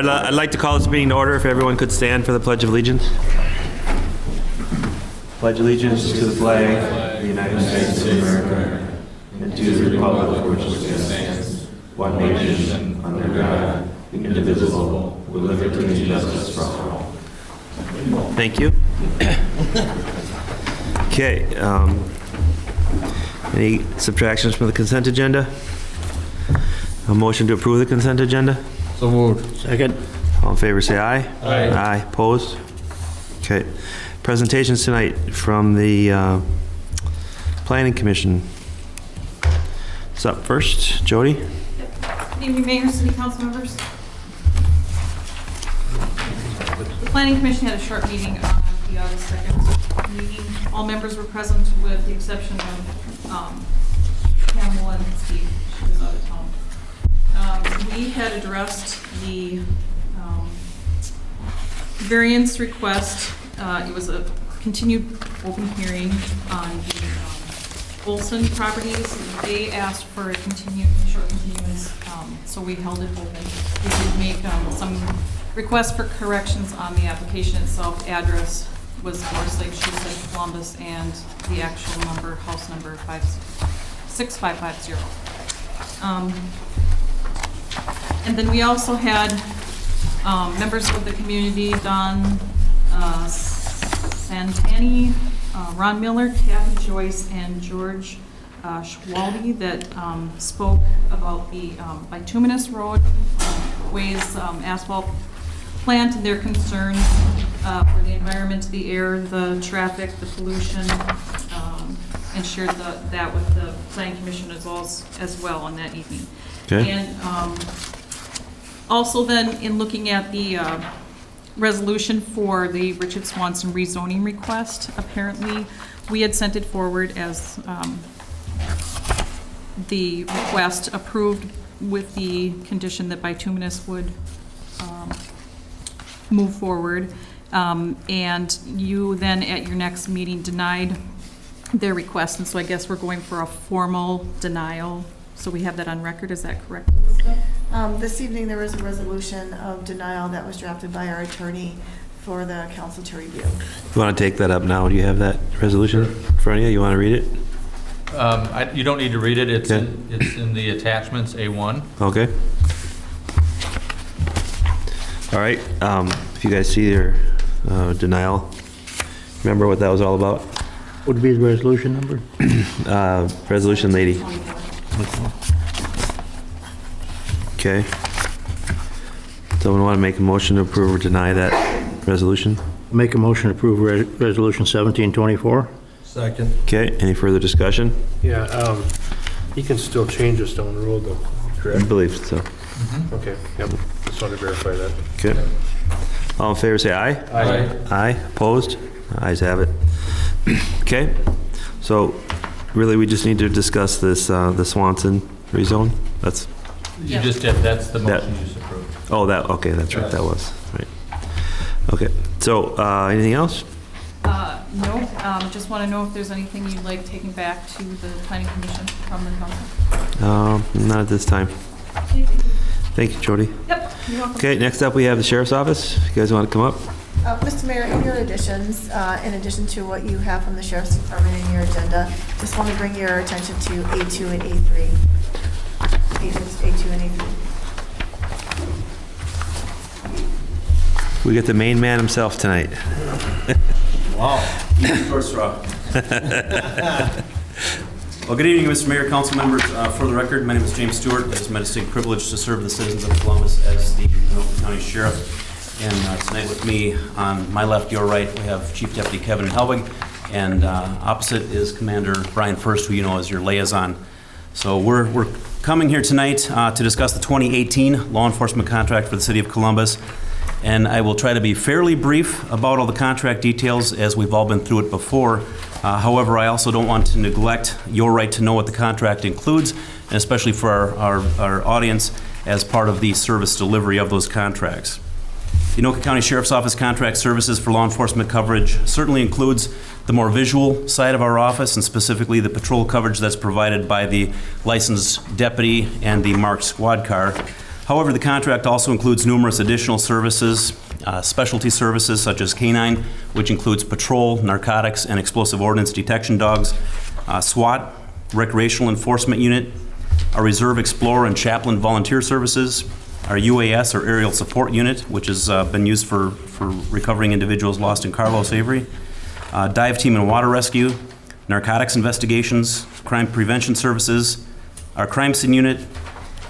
right, I'd like to call this meeting to order if everyone could stand for the Pledge of Allegiance. Pledge allegiance to the flag of the United States of America and to the republic for which it stands, one nation, under God, indivisible, with liberty and justice for all. Thank you. Okay. Any subtractions from the consent agenda? A motion to approve the consent agenda? So moved. Second. All in favor, say aye. Aye. Aye. Opposed? Okay. Presentations tonight from the Planning Commission. What's up first? Jody? Good evening, Mayor, City Council members. The Planning Commission had a short meeting on the August 2nd meeting. All members were present with the exception of Pamela and Steve. She was out of town. We had addressed the variance request. It was a continued open hearing on the Olson properties. They asked for a short continuance, so we held it open. We did make some requests for corrections on the application itself. Address was Forest Lake, she said Columbus, and the actual number, house number 6550. And then we also had members of the community, Don Santani, Ron Miller, Kathy Joyce, and George Schwalbe that spoke about the bituminous road ways asphalt plant and their concerns for the environment, the air, the traffic, the pollution, and shared that with the Planning Commission as well on that evening. Okay. And also then in looking at the resolution for the Richard Swanson rezoning request, apparently we had sent it forward as the request approved with the condition that bituminous would move forward. And you then at your next meeting denied their request, and so I guess we're going for a formal denial. So we have that on record, is that correct, Elizabeth? This evening, there was a resolution of denial that was drafted by our attorney for the council to review. You want to take that up now? Do you have that resolution in front of you? You want to read it? You don't need to read it. It's Okay. it's in the attachments, A1. Okay. All right. If you guys see your denial, remember what that was all about? What would be the resolution number? Resolution lady. Okay. Someone want to make a motion to approve or deny that resolution? Make a motion to approve Resolution 1724. Second. Okay, any further discussion? Yeah, you can still change the stone rule though, I correct? believe so. Okay, yep, just wanted to verify that. Okay. All in favor, say aye. Aye. Aye. Opposed? Ayes have it. Okay, so really we just need to discuss this, the Swanson rezone? That's, You just did, that's the motion you just approved. oh, that, okay, that's right, that was, right. Okay, so, anything else? No, just want to know if there's anything you'd like taken back to the Planning Commission from the council. Not at this time. Thank you, Jody. Yep, you're welcome. Okay, next up we have the Sheriff's Office. If you guys want to come up? Mr. Mayor, in your additions, in addition to what you have from the Sheriff's Department in your agenda, just want to bring your attention to A2 and A3. A2 and A3. We get the main man himself tonight. Wow. Short straw. Well, good evening, Mr. Mayor, council members. For the record, my name is James Stewart. It is my distinct privilege to serve the citizens of Columbus as the Anoka County Sheriff. And tonight with me, on my left, your right, we have Chief Deputy Kevin Helbig, and opposite is Commander Brian First, who you know as your liaison. So we're coming here tonight to discuss the 2018 law enforcement contract for the City of Columbus. And I will try to be fairly brief about all the contract details as we've all been through it before. However, I also don't want to neglect your right to know what the contract includes, and especially for our audience as part of the service delivery of those contracts. The Anoka County Sheriff's Office contract services for law enforcement coverage certainly includes the more visual side of our office, and specifically the patrol coverage that's provided by the licensed deputy and the marked squad car. However, the contract also includes numerous additional services, specialty services such as K-9, which includes patrol, narcotics, and explosive ordnance detection dogs, SWAT, Recreational Enforcement Unit, our Reserve Explorer and Chaplain Volunteer Services, our UAS or Aerial Support Unit, which has been used for recovering individuals lost in Carlos Avery, Dive Team and Water Rescue, Narcotics Investigations, Crime Prevention Services, our Crime Scene Unit,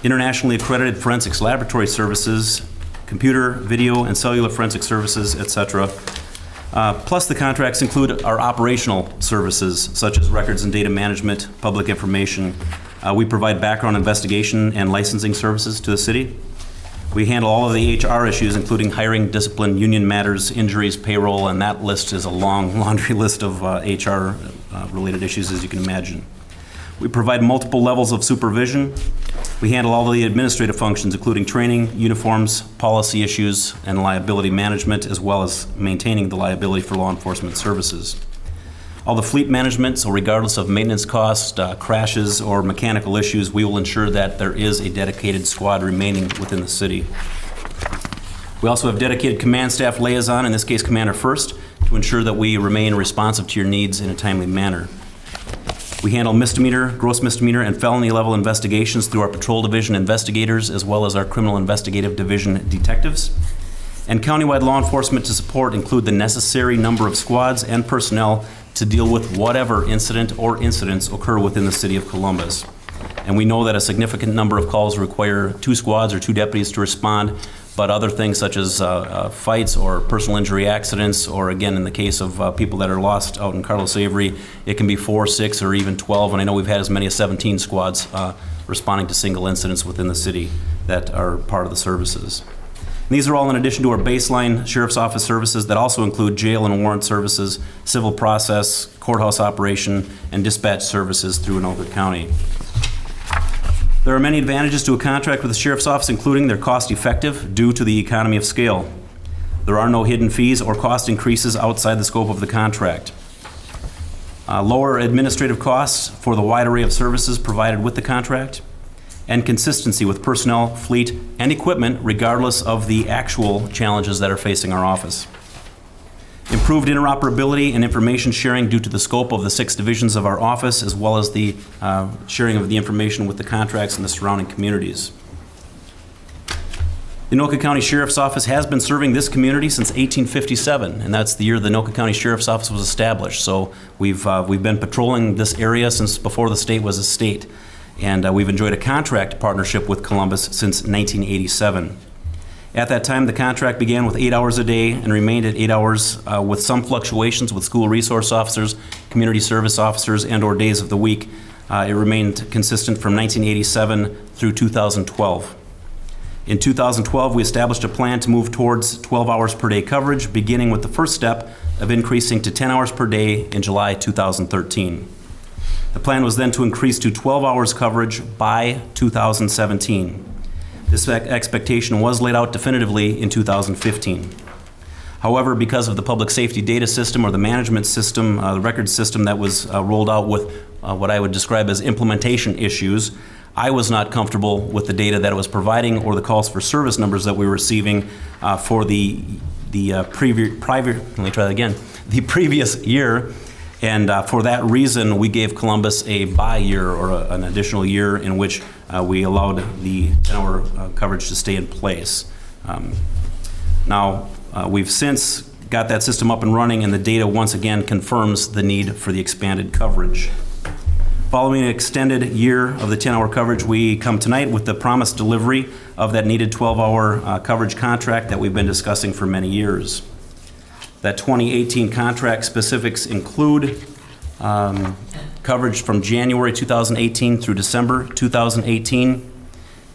Internationally Accredited Forensics Laboratory Services, Computer, Video, and Cellular Forensic Services, etc. Plus, the contracts include our operational services, such as records and data management, public information. We provide background investigation and licensing services to the city. We handle all of the HR issues, including hiring, discipline, union matters, injuries, payroll, and that list is a long laundry list of HR-related issues, as you can imagine. We provide multiple levels of supervision. We handle all of the administrative functions, including training, uniforms, policy issues, and liability management, as well as maintaining the liability for law enforcement services. All the fleet management, so regardless of maintenance costs, crashes, or mechanical issues, we will ensure that there is a dedicated squad remaining within the city. We also have dedicated command staff liaison, in this case Commander First, to ensure that we remain responsive to your needs in a timely manner. We handle misdemeanor, gross misdemeanor, and felony level investigations through our patrol division investigators, as well as our criminal investigative division detectives. And countywide law enforcement to support include the necessary number of squads and personnel to deal with whatever incident or incidents occur within the city of Columbus. And we know that a significant number of calls require 2 squads or 2 deputies to respond, but other things such as fights or personal injury accidents, or again, in the case of people that are lost out in Carlos Avery, it can be 4, 6, or even 12, and I know we've had as many as 17 squads responding to single incidents within the city that are part of the services. And these are all in addition to our baseline Sheriff's Office services that also include jail and warrant services, civil process, courthouse operation, and dispatch services through Anoka County. There are many advantages to a contract with the Sheriff's Office, including they're cost-effective due to the economy of scale. There are no hidden fees or cost increases outside the scope of the contract. Lower administrative costs for the wide array of services provided with the contract, and consistency with personnel, fleet, and equipment regardless of the actual challenges that are facing our office. Improved interoperability and information sharing due to the scope of the 6 divisions of our office, as well as the sharing of the information with the contracts and the surrounding communities. The Anoka County Sheriff's Office has been serving this community since 1857, and that's the year the Anoka County Sheriff's Office was established. So we've been patrolling this area since before the state was a state, and we've enjoyed a contract partnership with Columbus since 1987. At that time, the contract began with 8 hours a day and remained at 8 hours with some fluctuations with school resource officers, community service officers, and/or days of the week. It remained consistent from 1987 through 2012. In 2012, we established a plan to move towards 12 hours per day coverage, beginning with the first step of increasing to 10 hours per day in July 2013. The plan was then to increase to 12 hours coverage by 2017. This expectation was laid out definitively in 2015. However, because of the public safety data system or the management system, the record system that was rolled out with what I would describe as implementation issues, I was not comfortable with the data that it was providing or the calls for service numbers that we were receiving for the previous year. And for that reason, we gave Columbus a by-year or an additional year in which we allowed the 10-hour coverage to stay in place. Now, we've since got that system up and running, and the data once again confirms the need for the expanded coverage. Following an extended year of the 10-hour coverage, we come tonight with the promised delivery of that needed 12-hour coverage contract that we've been discussing for many years. That 2018 contract specifics include coverage from January 2018 through December 2018.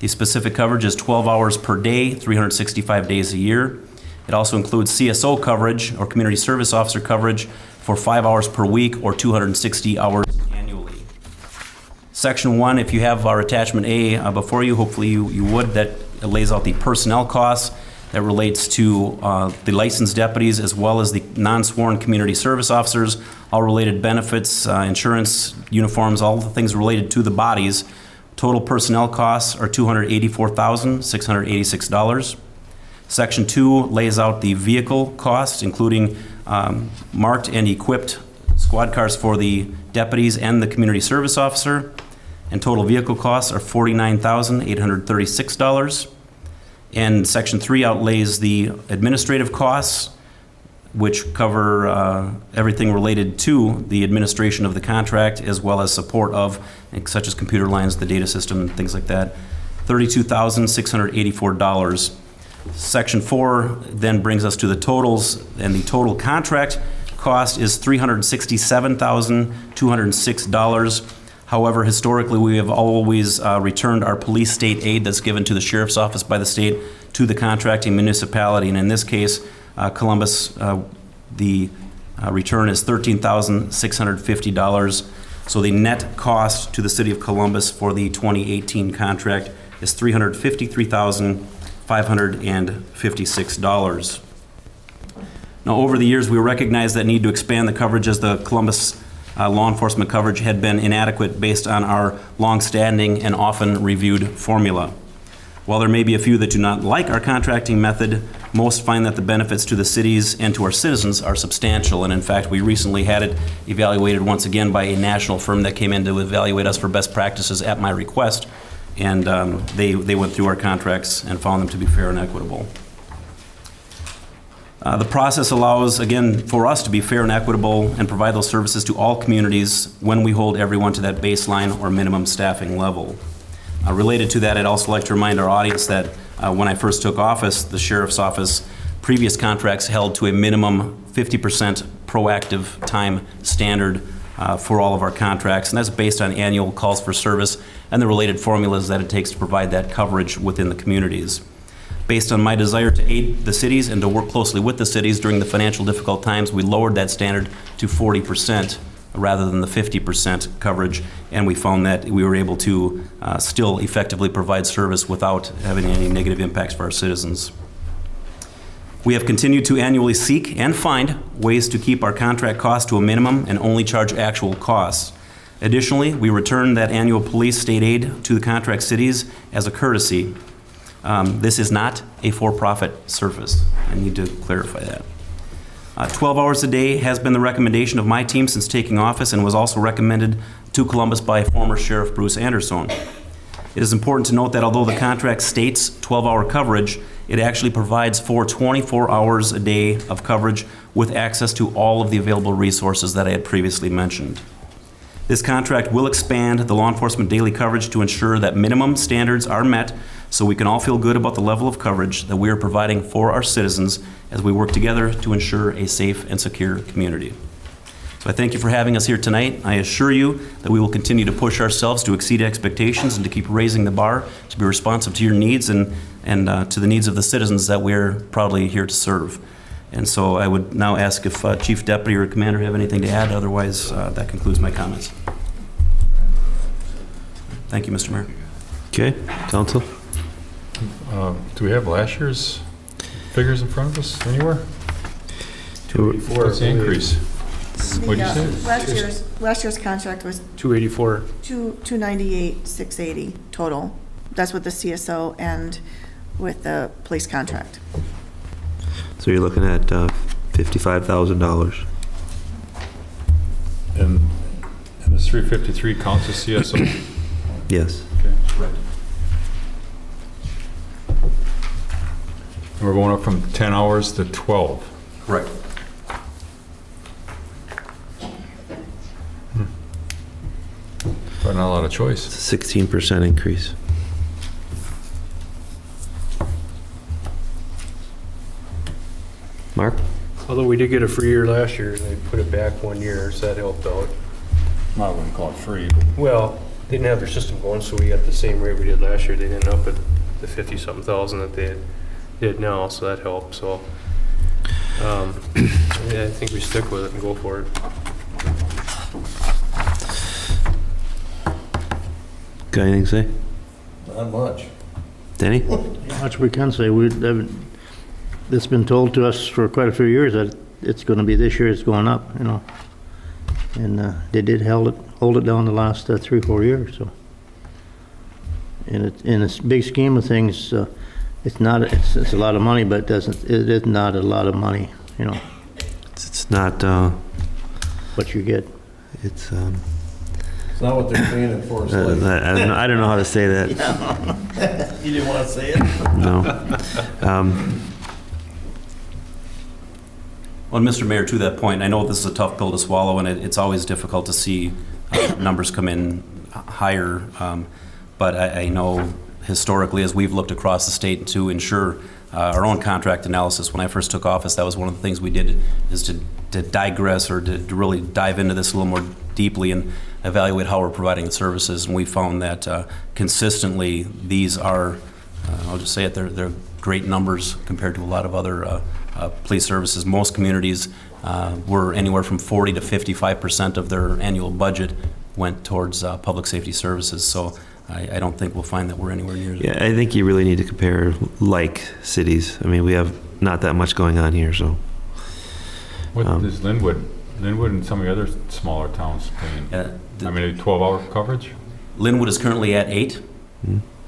The specific coverage is 12 hours per day, 365 days a year. It also includes CSO coverage, or community service officer coverage, for 5 hours per week or 260 hours annually. Section 1, if you have our attachment A before you, hopefully you would, that lays out the personnel costs that relates to the licensed deputies as well as the non-sworn community service officers, all related benefits, insurance, uniforms, all the things related to the bodies Total personnel costs are $284,686. Section 2 lays out the vehicle costs, including marked and equipped squad cars for the deputies and the community service officer. And total vehicle costs are $49,836. And Section 3 outlays the administrative costs, which cover everything related to the administration of the contract, as well as support of, such as computer lines, the data system, and things like that, $32,684. Section 4 then brings us to the totals, and the total contract cost is $367,206. However, historically, we have always returned our police state aid that's given to the sheriff's office by the state to the contracting municipality. And in this case, Columbus, the return is $13,650. So the net cost to the city of Columbus for the 2018 contract is $353,556. Now, over the years, we recognized that need to expand the coverage as the Columbus law enforcement coverage had been inadequate based on our long-standing and often reviewed formula. While there may be a few that do not like our contracting method, most find that the benefits to the cities and to our citizens are substantial. And in fact, we recently had it evaluated once again by a national firm that came in to evaluate us for best practices at my request. And they went through our contracts and found them to be fair and equitable. The process allows, again, for us to be fair and equitable and provide those services to all communities when we hold everyone to that baseline or minimum staffing level. Related to that, I'd also like to remind our audience that when I first took office, the sheriff's office previous contracts held to a minimum 50% proactive time standard for all of our contracts, and that's based on annual calls for service and the related formulas that it takes to provide that coverage within the communities. Based on my desire to aid the cities and to work closely with the cities during the financial difficult times, we lowered that standard to 40% rather than the 50% coverage, and we found that we were able to still effectively provide service without having any negative impacts for our citizens. We have continued to annually seek and find ways to keep our contract costs to a minimum and only charge actual costs. Additionally, we return that annual police state aid to the contract cities as a courtesy. This is not a for-profit service. I need to clarify that. 12 hours a day has been the recommendation of my team since taking office and was also recommended to Columbus by former Sheriff Bruce Anderson. It is important to note that although the contract states 12-hour coverage, it actually provides for 24 hours a day of coverage with access to all of the available resources that I had previously mentioned. This contract will expand the law enforcement daily coverage to ensure that minimum standards are met so we can all feel good about the level of coverage that we are providing for our citizens as we work together to ensure a safe and secure community. So I thank you for having us here tonight. I assure you that we will continue to push ourselves to exceed expectations and to keep raising the bar to be responsive to your needs and to the needs of the citizens that we're proudly here to serve. And so I would now ask if Chief Deputy or Commander have anything to add. Otherwise, that concludes my comments. Thank you, Mr. Mayor. Okay, council? Do we have last year's figures in front of us anywhere? What's the increase? What'd you say? Last year's contract was 284. 298,680 total. That's with the CSO and with the police contract. So you're looking at $55,000. And this 353 counts as CSO? Yes. Okay. Right. And we're going up from 10 hours to 12. Correct. But not a lot of choice. It's a 16% increase. Mark? Although we did get a free year last year, and they put it back 1 year, so that helped out. I wouldn't call it free. Well, they didn't have their system going, so we got the same rate we did last year. They didn't up it the 50-something thousand that they did now, so that helped. So, yeah, I think we stick with it and go for it. Got anything to say? Not much. Danny? Not much we can say. It's been told to us for quite a few years that it's going to be this year, it's going up, you know. And they did hold it down the last 3 or 4 years, so. in a big scheme of things, it's not, it's a lot of money, but it is not a lot of money, you know, It's not, what you get. it's, It's not what they're paying it for. I don't know how to say that, You didn't want to say it? no. Well, Mr. Mayor, to that point, I know this is a tough pill to swallow, and it's always difficult to see numbers come in higher, but I know historically, as we've looked across the state to ensure our own contract analysis, when I first took office, that was one of the things we did, is to digress or to really dive into this a little more deeply and evaluate how we're providing the services, and we found that consistently these are, I'll just say it, they're great numbers compared to a lot of other police services. Most communities were anywhere from 40 to 55% of their annual budget went towards public safety services. So I don't think we'll find that we're anywhere near that. Yeah, I think you really need to compare like cities. I mean, we have not that much going on here, so. What is Linwood and some of the other smaller towns paying? I mean, 12-hour coverage? Linwood is currently at 8,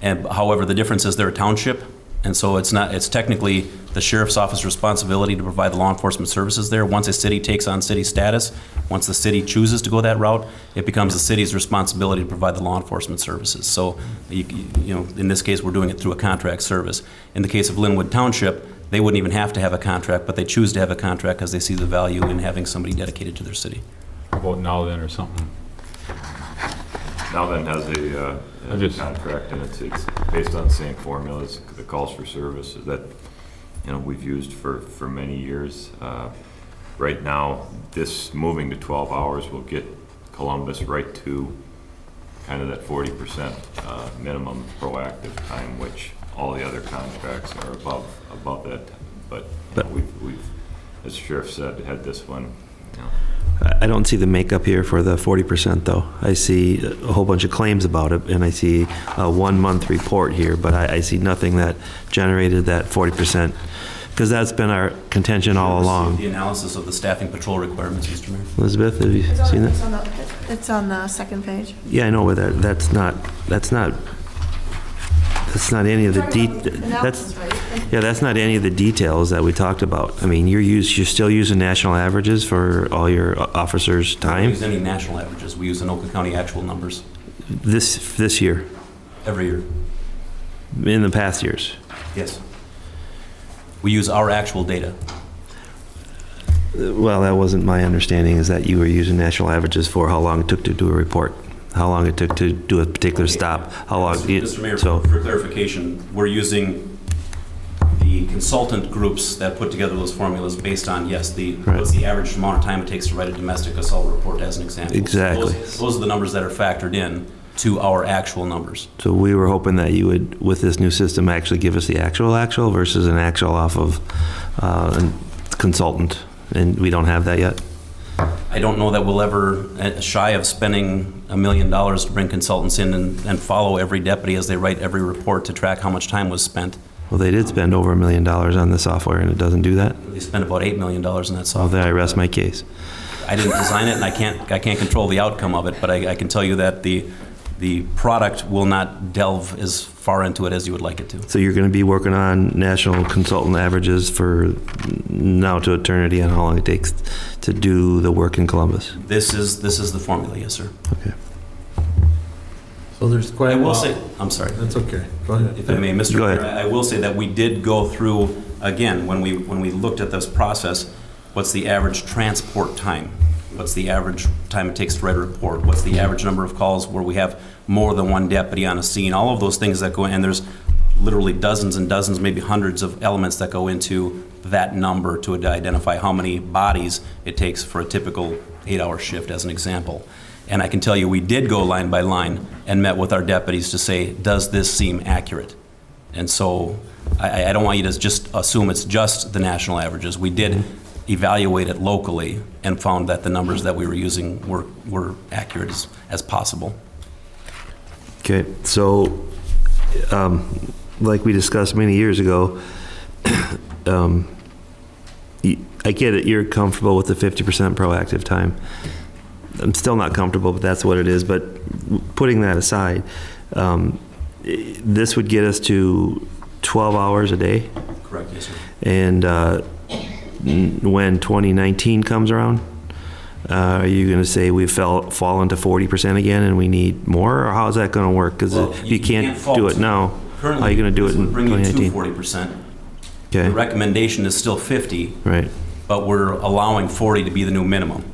and however, the difference is they're a township, and so it's technically the sheriff's office responsibility to provide the law enforcement services there. Once a city takes on city status, once the city chooses to go that route, it becomes the city's responsibility to provide the law enforcement services. So, you know, in this case, we're doing it through a contract service. In the case of Linwood Township, they wouldn't even have to have a contract, but they choose to have a contract because they see the value in having somebody dedicated to their city. How about Now Then or something? Now Then has a contract, and it's based on the same formulas, the calls for service that, you know, we've used for many years. Right now, this moving to 12 hours will get Columbus right to kind of that 40% minimum proactive time, which all the other contracts are above that. But you know, we've, as the sheriff said, had this one, you know. I don't see the makeup here for the 40% though. I see a whole bunch of claims about it, and I see a 1 month report here, but I see nothing that generated that 40%, because that's been our contention all along. The analysis of the staffing patrol requirements, Mr. Mayor. Elizabeth, have you seen that? It's on the second page. Yeah, I know, but that's not any of the Analysis, right? that's not any of the details that we talked about. I mean, you're still using national averages for all your officers' We don't time use any national averages. We use Anoka County actual numbers this year, every year. in the past years. Yes. We use our actual data. Well, that wasn't my understanding, is that you were using national averages for how long it took to do a report, how long it took to do a particular stop, how long. Mr. Mayor, So, for clarification, we're using the consultant groups that put together those formulas based on, yes, what's the average amount of time it takes to write a domestic assault report, as an example. Exactly. Those are the numbers that are factored in to our actual numbers. so we were hoping that you would, with this new system, actually give us the actual versus an actual off of a consultant, and we don't have that yet. I don't know that we'll ever, shy of spending $1 million to bring consultants in and follow every deputy as they write every report to track how much time was spent. Well, they did spend over $1 million on the software, and it doesn't do that. They spent about $8 million in that So software. then I rest my case. I didn't design it, and I can't control the outcome of it, but I can tell you that the product will not delve as far into it as you would like it to. So you're going to be working on national consultant averages for now to eternity on how long it takes to do the work in Columbus. This is the formula, yes, sir. Okay. So there's quite I a will while. say, I'm sorry, That's okay. Go ahead. if I may, Mr. Go Mayor, ahead. I will say that we did go through, again, when we looked at this process, what's the average transport time? What's the average time it takes to write a report? What's the average number of calls where we have more than one deputy on a scene? All of those things that go in, and there's literally dozens and dozens, maybe hundreds of elements that go into that number to identify how many bodies it takes for a typical 8-hour shift, as an example. And I can tell you, we did go line by line and met with our deputies to say, does this seem accurate? And so I don't want you to just assume it's just the national averages. We did evaluate it locally and found that the numbers that we were using were accurate as possible. Okay, so like we discussed many years ago, I get it, you're comfortable with the 50% proactive time. I'm still not comfortable, but that's what it is. But putting that aside, this would get us to 12 hours a day? Correct, yes, sir. And when 2019 comes around, are you going to say we've fallen to 40% again and we need more? Or how's that going to work? Because Well, if you you can't can't fall do it to- now, how are Currently, you going to do this it in would bring you to 2019? 40%. The Okay, recommendation is still 50, right. but we're allowing 40 to be the new minimum.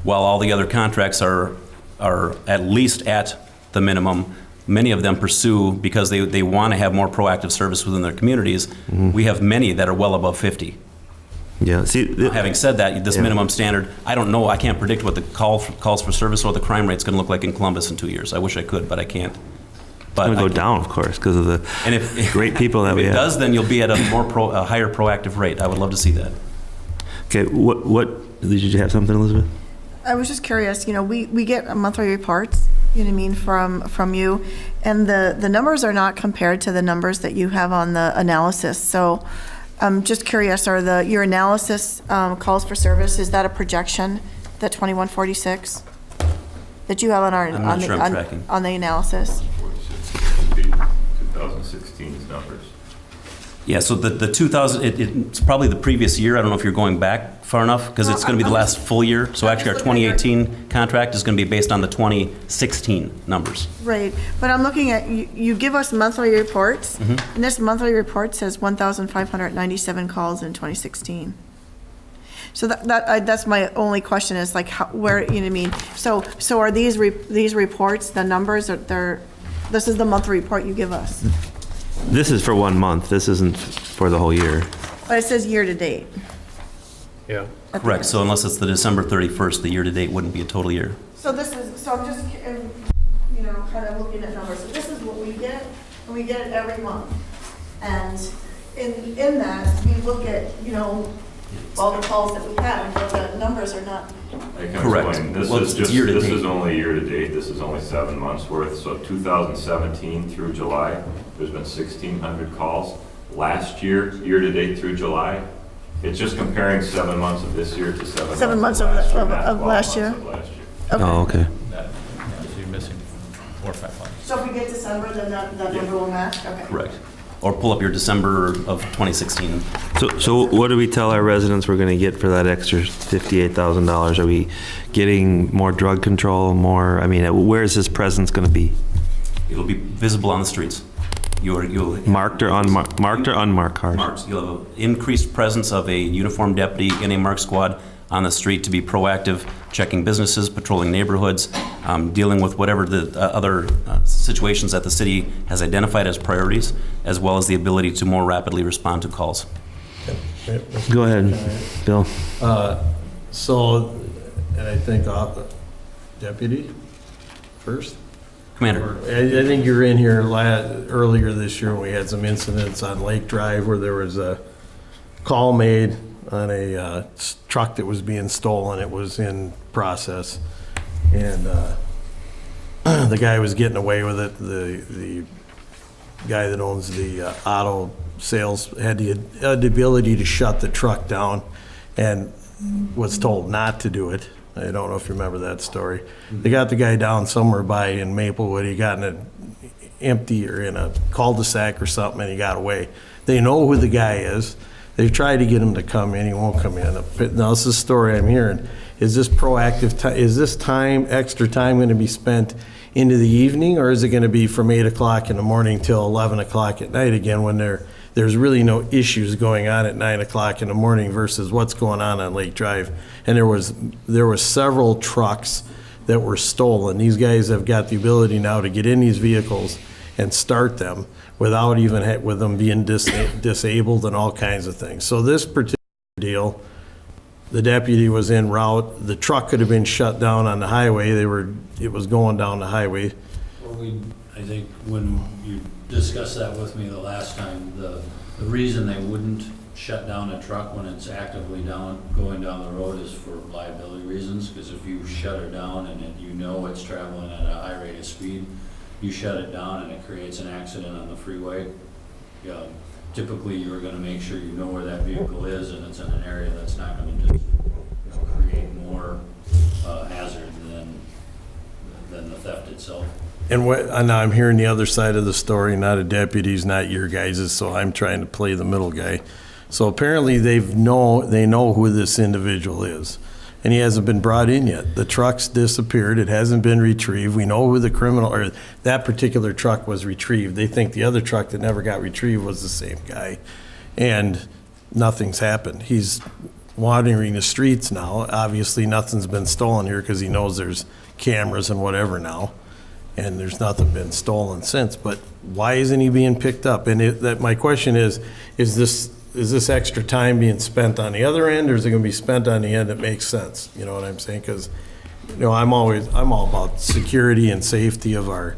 While all the other contracts are at least at the minimum, many of them pursue, because they want to have more proactive service within their communities, we have many that are well above 50. Yeah, see, Having said that, this Yeah. minimum standard, I don't know, I can't predict what the calls for service or the crime rate's going to look like in Columbus in 2 years. I wish I could, but I can't. But it's going I to go can- down, of course, because of the And if great people that if we it have. does, then you'll be at a a higher proactive rate. I would love to see that. Okay, what, did you have something, Elizabeth? I was just curious, we get monthly reports, you know what I mean, from you, and the numbers are not compared to the numbers that you have on the analysis. So I'm just curious, your analysis calls for service, is that a projection, that 2146? That you have on I'm not sure I'm tracking. on the analysis? 46 would be 2016's numbers. Yeah, so the 2000, it's probably the previous year. I don't know if you're going back far enough, because it's going to be the last full year. So actually, our 2018 contract is going to be based on the 2016 numbers. Right, but I'm looking at, you give us monthly reports, Mm-hmm. and this monthly report says 1,597 calls in 2016. So that's my only question, is like, where, you know what I mean? So are these reports, the numbers, this is the monthly report you give us? This is for 1 month, this isn't for the whole year. But it says year-to-date. Yeah. Correct, so unless it's the December 31st, the year-to-date wouldn't be a total year. So I'm just, kind of looking at numbers. So this is what we get, and we get it every month. And in that, we look at, all the calls that we have, but the numbers are not. I can Correct. explain. This Well, is it's just, year-to-date. this is only year-to-date, this is only 7 months worth. So 2017 through July, there's been 1,600 calls. Last year, year-to-date through July, it's just comparing 7 months of this year to 7 months of last year, of not 12 last months year? of last year. Oh, okay. That, so you're missing 4 or 5 months. So if we get December, then that number will match? Okay. Correct. Or pull up your December of 2016. So what do we tell our residents we're going to get for that extra $58,000? Are we getting more drug control, more, where is this presence going to be? It'll be visible on the streets. You'll Marked or unmarked cars? Marks. You'll have an increased presence of a uniformed deputy in a marked squad on the street to be proactive, checking businesses, patrolling neighborhoods, dealing with whatever the other situations that the city has identified as priorities, as well as the ability to more rapidly respond to calls. Go ahead, Bill. So, and I think deputy first? Commander. I think you were in here earlier this year when we had some incidents on Lake Drive where there was a call made on a truck that was being stolen. It was in process. And the guy was getting away with it. The guy that owns the auto sales had the ability to shut the truck down and was told not to do it. I don't know if you remember that story. They got the guy down somewhere by in Maplewood. He got in an empty or in a cul-de-sac or something, and he got away. They know who the guy is. They've tried to get him to come in. He won't come in. Now, this is the story I'm hearing. Is this proactive? Is this extra time going to be spent into the evening, or is it going to be from 8 o'clock in the morning till 11 o'clock at night again when there's really no issues going on at 9 o'clock in the morning versus what's going on Lake Drive? And there was several trucks that were stolen. These guys have got the ability now to get in these vehicles and start them without even with them being disabled and all kinds of things. So this particular deal, the deputy was en route. The truck could have been shut down on the highway. It was going down the highway. Well, I think when you discussed that with me the last time, the reason they wouldn't shut down a truck when it's actively going down the road is for liability reasons, because if you shut it down and it's traveling at a high rate of speed, you shut it down and it creates an accident on the freeway. Typically, you're going to make sure you know where that vehicle is and it's in an area that's not going to just create more hazard than the theft itself. and now I'm hearing the other side of the story, not a deputy's, not your guys's, so I'm trying to play the middle guy. So apparently they know who this individual is, and he hasn't been brought in yet. The truck's disappeared, it hasn't been retrieved. We know who the criminal, or that particular truck was retrieved. They think the other truck that never got retrieved was the same guy, and nothing's happened. He's wandering the streets now. Obviously, nothing's been stolen here because he knows there's cameras and whatever now, and there's nothing been stolen since. But why isn't he being picked up? And my question is this extra time being spent on the other end, or is it going to be spent on the end that makes sense? You know what I'm saying? Because, I'm all about security and safety of our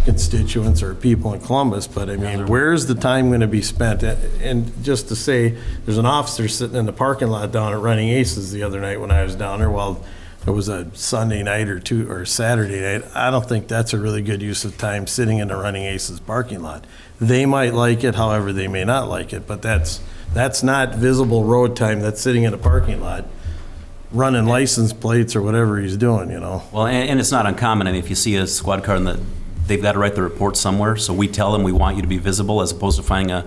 constituents or people in Columbus, but I mean, where's the time going to be spent? And just to say, there's an officer sitting in the parking lot down at Running Aces the other night when I was down there. Well, it was a Sunday night or Saturday night. I don't think that's a really good use of time sitting in the Running Aces parking lot. They might like it, however, they may not like it, but that's not visible road time. That's sitting in a parking lot running license plates or whatever he's doing, Well, and it's not uncommon. I mean, if you see a squad car they've got to write the report somewhere, so we tell them we want you to be visible, as opposed to finding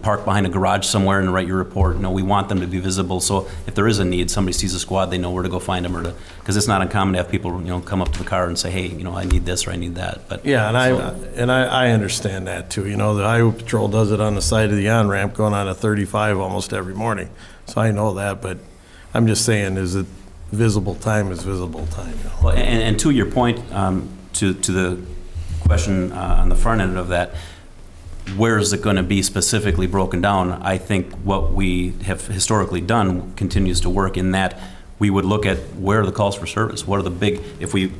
park behind a garage somewhere and write your report. No, we want them to be visible, so if there is a need, somebody sees a squad, they know where to go find them, because it's not uncommon to have people, come up to the car and say, hey, I need this or I need that. But yeah, I understand that too. The Highway Patrol does it on the side of the on-ramp going on a 35 almost every morning, so I know that. But I'm just saying, is it visible time is visible time. Well, and to your point, to the question on the front end of that, where is it going to be specifically broken down? I think what we have historically done continues to work, in that we would look at where are the calls for service, what are the big, if we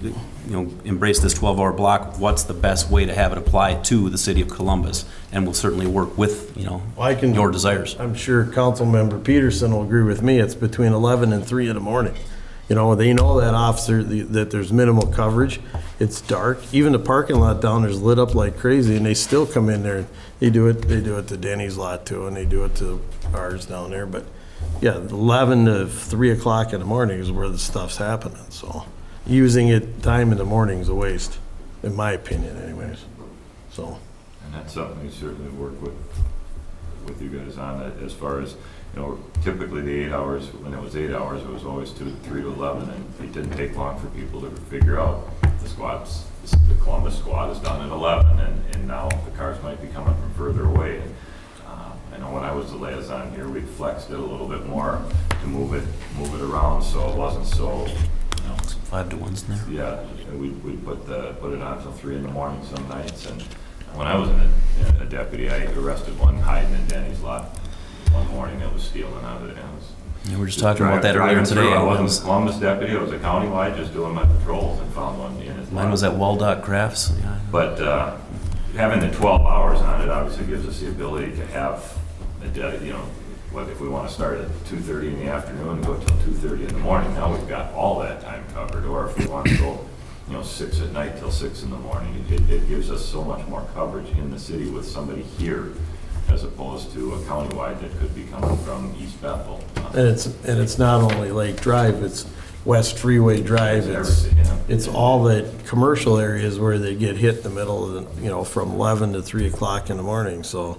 embrace this 12-hour block, what's the best way to have it apply to the city of Columbus, and we'll certainly work with your desires. I'm sure Councilmember Peterson will agree with me. It's between 11 and 3 in the morning. They know that officer, that there's minimal coverage. It's dark. Even the parking lot down there's lit up like crazy, and they still come in there. They do it to Denny's lot too, and they do it to ours down there. But yeah, 11 to 3 o'clock in the morning is where the stuff's happening. So using it time in the morning is a waste, in my opinion anyways. So. And that's something we certainly work with you guys on, as far as, typically the 8 hours, when it was 8 hours, it was always 3 to 11, and it didn't take long for people to figure out the Columbus squad is done at 11, and now the cars might be coming from further away. And, I know when I was the liaison here, we flexed it a little bit more to move it around, so it wasn't so. 5 to 1's in there. Yeah, we put it on till 3 in the morning some nights, and when I was a deputy, I arrested one hiding in Denny's lot one morning that was stealing out of the house. Yeah, we were just talking about that earlier today. I wasn't a Columbus deputy, I was a countywide, just doing my patrols, and found one in his lot. Mine was at Waldock Crafts. Yeah. But having the 12 hours on it obviously gives us the ability to have, if we want to start at 2:30 in the afternoon and go till 2:30 in the morning, now we've got all that time covered. Or if we want to go 6 at night till 6 in the morning, it gives us so much more coverage in the city with somebody here, as opposed to a countywide that could be coming from East Bethel. And it's not only Lake Drive, it's West Freeway Drive, it's all that commercial areas where they get hit in the middle of from 11 to 3 o'clock in the morning. So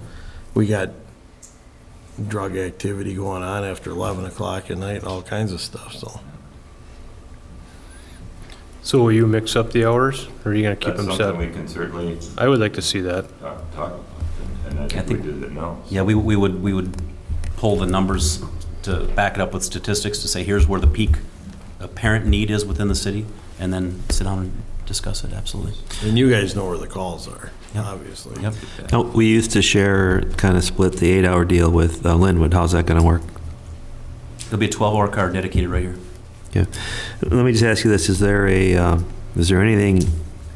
we got drug activity going on after 11 o'clock at night, all kinds of stuff. So will you mix up the hours, or are you going to keep them That's set? something we can certainly I would like to see that. talk about, and I think we did it now. Yeah, we would pull the numbers to back it up with statistics to say here's where the peak apparent need is within the city, and then sit down and discuss it. Absolutely. And you guys know where the calls are, Yep. obviously. Yep. Now, we used to share, kind of split the 8-hour deal with Linwood. How's that going to work? There'll be a 12-hour car dedicated right here. Yeah. Let me just ask you this. Is there anything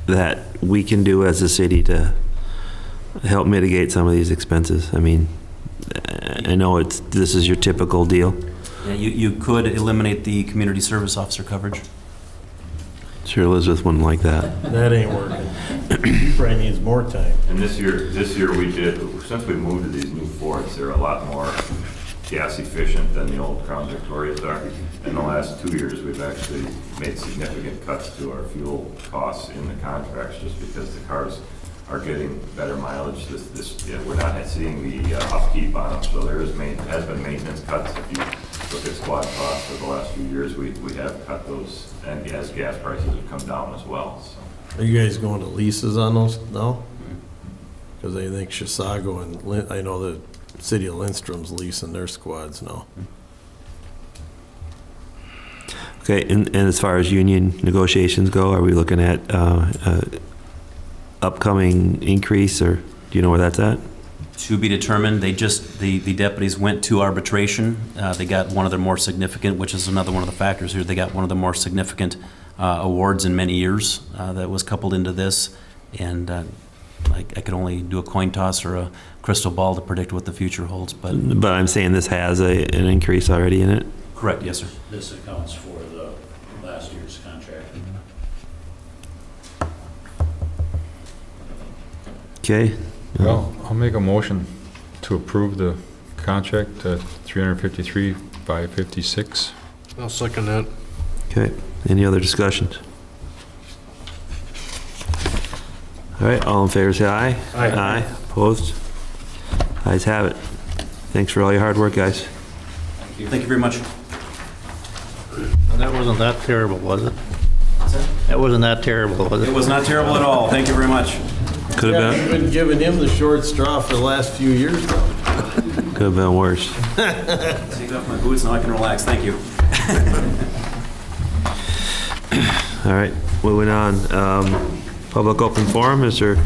that we can do as a city to help mitigate some of these expenses? I mean, I know this is your typical deal. Yeah, you could eliminate the community service officer coverage. Sure, Elizabeth wouldn't like that. That ain't working. He probably needs more time. And this year we did, since we moved to these new forts, they're a lot more gas efficient than the old Crown Victorias are. In the last 2 years, we've actually made significant cuts to our fuel costs in the contracts just because the cars are getting better mileage. We're not seeing the upkeep on them, so has been maintenance cuts. If you look at squad costs for the last few years, we have cut those, and as gas prices have come down as well. So. Are you guys going to leases on those now? Because I think Chisago and I know the city of Lindstrom's leasing their squads now. Okay, and as far as union negotiations go, are we looking at upcoming increase, or do you know where that's at? To be determined. The deputies went to arbitration. They got one of their more significant, which is another one of the factors here, they got one of the more significant awards in many years that was coupled into this. And I could only do a coin toss or a crystal ball to predict what the future holds. But I'm saying this has an increase already in it? Correct, yes, sir. This accounts for the last year's contract. Okay. Well, I'll make a motion to approve the contract at $353,556. I'll second that. Okay, any other discussions? All right, all in favor say aye. Aye. Aye, opposed? Ayes have it. Thanks for all your hard work, guys. Thank you very much. That wasn't that terrible, was it? That wasn't that terrible, was it? It was not terrible at all. Thank you very much. Could have You've been giving him the short straw for the last few years now. Could have been worse. Take off my boots, now I can relax. Thank you. All right, moving on. Public open forum. Is there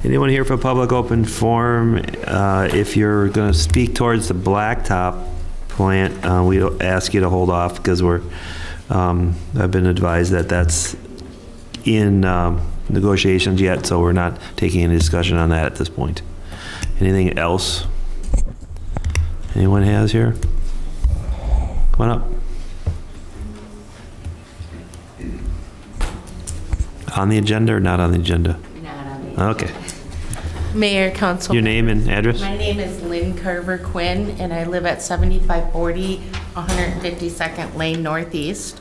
anyone here for public open forum? If you're going to speak towards the blacktop plant, we ask you to hold off because I've been advised that that's in negotiations yet, so we're not taking any discussion on that at this point. Anything else? Anyone has here? Come on up. On the agenda or not on the agenda? Not on the Okay. Mayor, Council. Your name and address? My name is Lynn Carver Quinn, and I live at 7540 152nd Lane Northeast.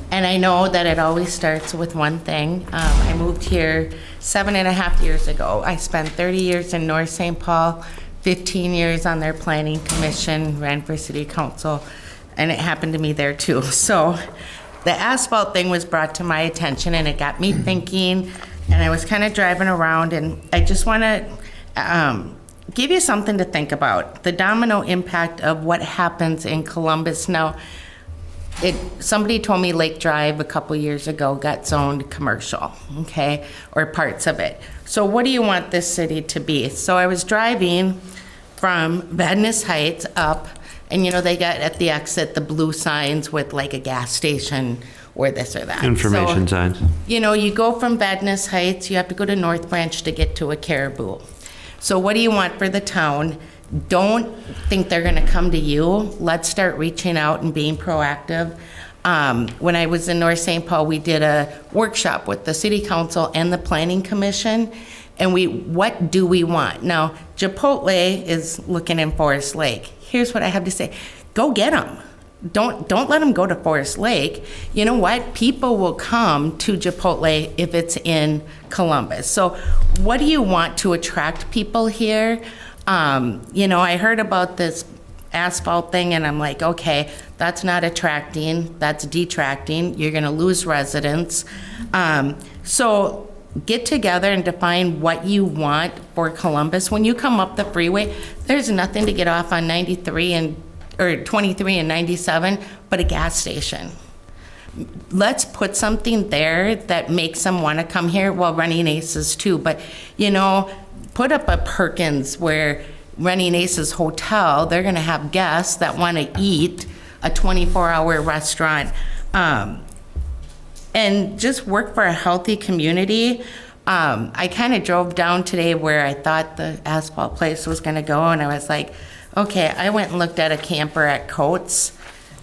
And I know that it always starts with one thing. I moved here 7.5 years ago. I spent 30 years in North St. Paul, 15 years on their planning commission, ran for city council, and it happened to me there too. So the asphalt thing was brought to my attention, and it got me thinking, and I was kind of driving around, and I just want to give you something to think about, the domino impact of what happens in Columbus. Now, somebody told me Lake Drive a couple years ago got zoned commercial, okay, or parts of it. So what do you want this city to be? So I was driving from Vadnais Heights up, and you know, they got at the exit the blue signs with like a gas station or this or that. Information So, signs. you know, you go from Vadnais Heights, you have to go to North Branch to get to a Caribou. So what do you want for the town? Don't think they're gonna come to you. Let's start reaching out and being proactive. When I was in North St. Paul, we did a workshop with the city council and the planning commission, and what do we want? Now, Chipotle is looking in Forest Lake. Here's what I have to say. Go get them. Don't let them go to Forest Lake. You know what? People will come to Chipotle if it's in Columbus. So what do you want to attract people here? You know, I heard about this asphalt thing, and I'm like, okay, that's not attracting, that's detracting. You're gonna lose residents. So get together and define what you want for Columbus. When you come up the freeway, there's nothing to get off on 23 and 97 but a gas station. Let's put something there that makes them want to come here. Well, Running Aces too, but you know, put up a Perkins where Running Aces Hotel, they're going to have guests that want to eat, a 24-hour restaurant, and just work for a healthy community. I kind of drove down today where I thought the asphalt place was going to go, and I was like, okay, I went and looked at a camper at Coates.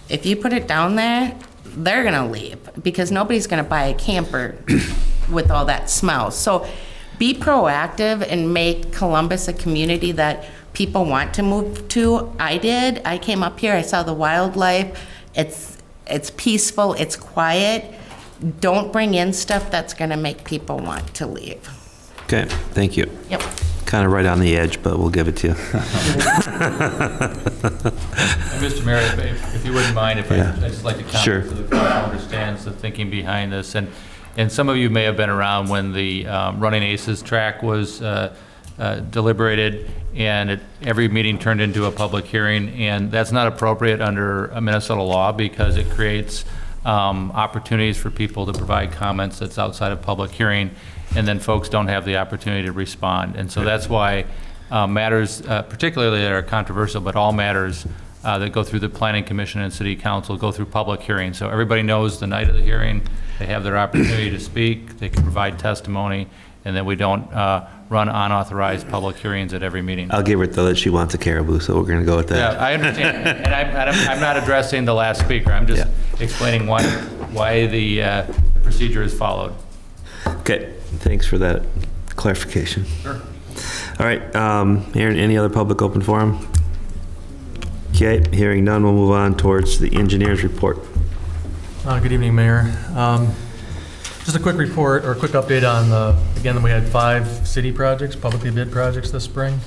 If you put it down there, they're going to leave because nobody's going to buy a camper with all that smell. So be proactive and make Columbus a community that people want to move to. I did. I came up here, I saw the wildlife. It's peaceful, it's quiet. Don't bring in stuff that's gonna make people want to leave. Okay, thank you. Yep. Kind of right on the edge, but we'll give it to you. And Mr. Mayor, if you wouldn't mind, if Yeah. I'd just like to comment Sure. so the council understands the thinking behind this. And some of you may have been around when the Running Aces track was deliberated, and every meeting turned into a public hearing, and that's not appropriate under a Minnesota law because it creates opportunities for people to provide comments that's outside of public hearing, and then folks don't have the opportunity to respond. And so that's why matters, particularly that are controversial, but all matters that go through the Planning Commission and City Council go through public hearing. So everybody knows the night of the hearing, they have their opportunity to speak, they can provide testimony, and then we don't run unauthorized public hearings at every meeting. I'll give her though that she wants a caribou, so we're going to go with that. Yeah, I understand, and I'm not addressing the last speaker, I'm just explaining why the procedure is followed. Okay, thanks for that clarification. Sure. All right, Aaron, any other public open forum? Okay, hearing none, we'll move on towards the engineer's report. Good evening, Mayor. Just a quick report or a quick update on, again, we had 5 city projects, publicly bid projects this spring.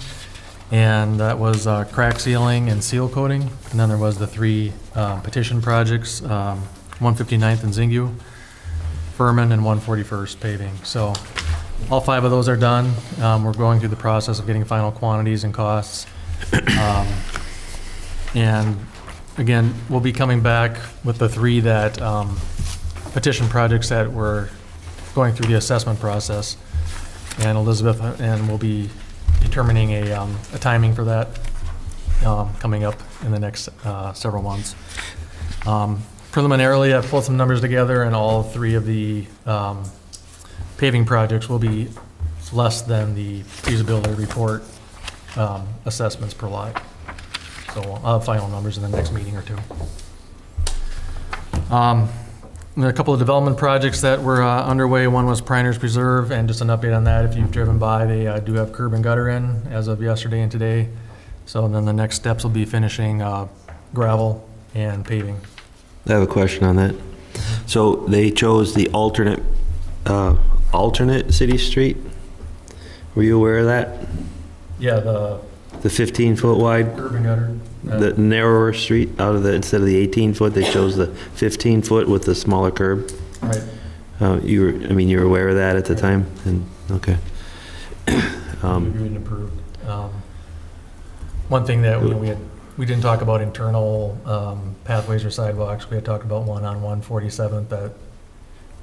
And that was crack sealing and seal coating. And then there was the 3 petition projects, 159th and Zingu, Furman, and 141st paving. So all 5 of those are done. We're going through the process of getting final quantities and costs. And again, we'll be coming back with the 3 that petition projects that were going through the assessment process. And Elizabeth and we'll be determining a timing for that coming up in the next several months. Preliminarily, I've pulled some numbers together, and all 3 of the paving projects will be less than the feasibility report assessments per lot. So I'll have final numbers in the next meeting or 2. There are a couple of development projects that were underway. One was Priner's Preserve, and just an update on that. If you've driven by, they do have curb and gutter in as of yesterday and today. So then the next steps will be finishing gravel and paving. I have a question on that. So they chose the alternate city street? Were you aware of that? Yeah, the 15-foot wide? curb and gutter. The narrower street instead of the 18-foot, they chose the 15-foot with the smaller curb. Right. You were aware of that at the time, and okay. Reviewed and approved. One thing that we didn't talk about internal pathways or sidewalks. We had talked about one on 147th that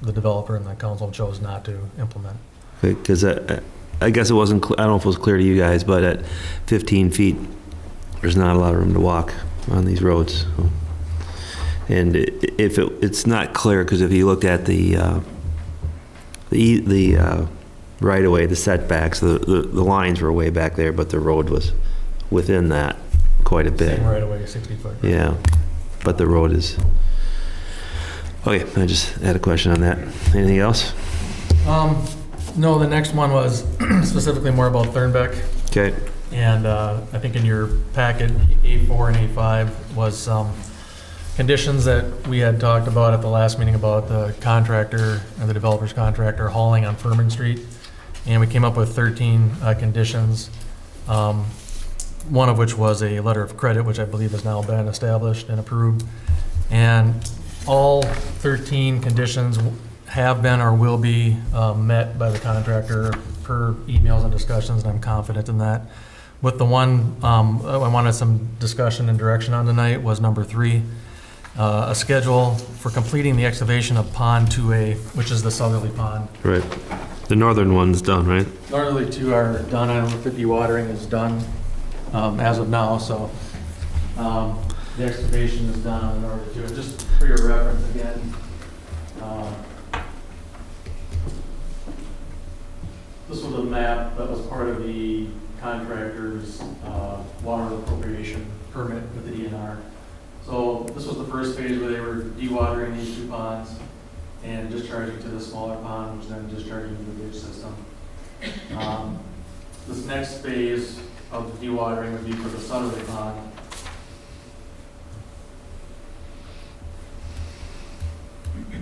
the developer and the council chose not to implement. Because I guess it wasn't. I don't know if it was clear to you guys, but at 15 feet. There's not a lot of room to walk on these roads. And it's not clear, because if you looked at the right-of-way, the setbacks, the lines were way back there, but the road was within that quite a bit. Same right away, 60 foot. Yeah, but the road is... Okay, I just had a question on that. Anything else? No, the next one was specifically more about Thornbeck. Okay. And I think in your packet, A4 and A5 was some conditions that we had talked about at the last meeting about the contractor and the developer's contractor hauling on Furman Street. And we came up with 13 conditions, one of which was a letter of credit, which I believe has now been established and approved. And all 13 conditions have been or will be met by the contractor per emails and discussions, and I'm confident in that. With the one I wanted some discussion and direction on tonight was number 3, a schedule for completing the excavation of Pond 2A, which is the southerly pond. Right. The northern one's done, right? Northerly 2 are done. I don't know if the dewatering is done as of now, so the excavation is done on the northerly 2. And just for your reference again, this was a map that was part of the contractor's water appropriation permit with the DNR. So this was the first phase where they were dewatering these 2 ponds and discharging to the smaller pond, which then discharging to the ditch system. This next phase of dewatering would be for the southerly pond.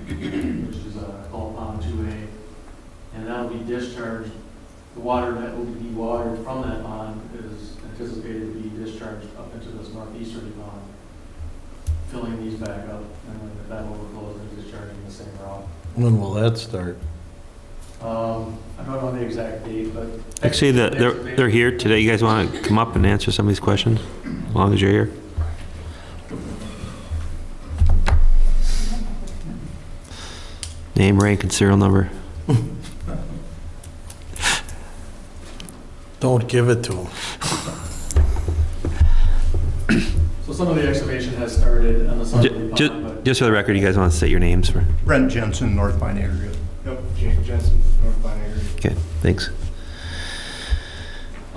Which is called Pond 2A. And that will be discharged, the water that will be dewatered from that pond is anticipated to be discharged up into this northeasterly pond, filling these back up, and then if that overflows, then discharging the same route. When will that start? I don't know the exact date, but. Actually, they're here today. You guys want to come up and answer some of these questions, as long as you're here? Name, rank, and serial number. Don't give it to them. So some of the excavation has started on the southerly pond, but. Just for the record, you guys want to state your names for? Brent Jensen, North Pine Aggregate. Yep, James Jensen, North Pine Aggregate. Okay, thanks.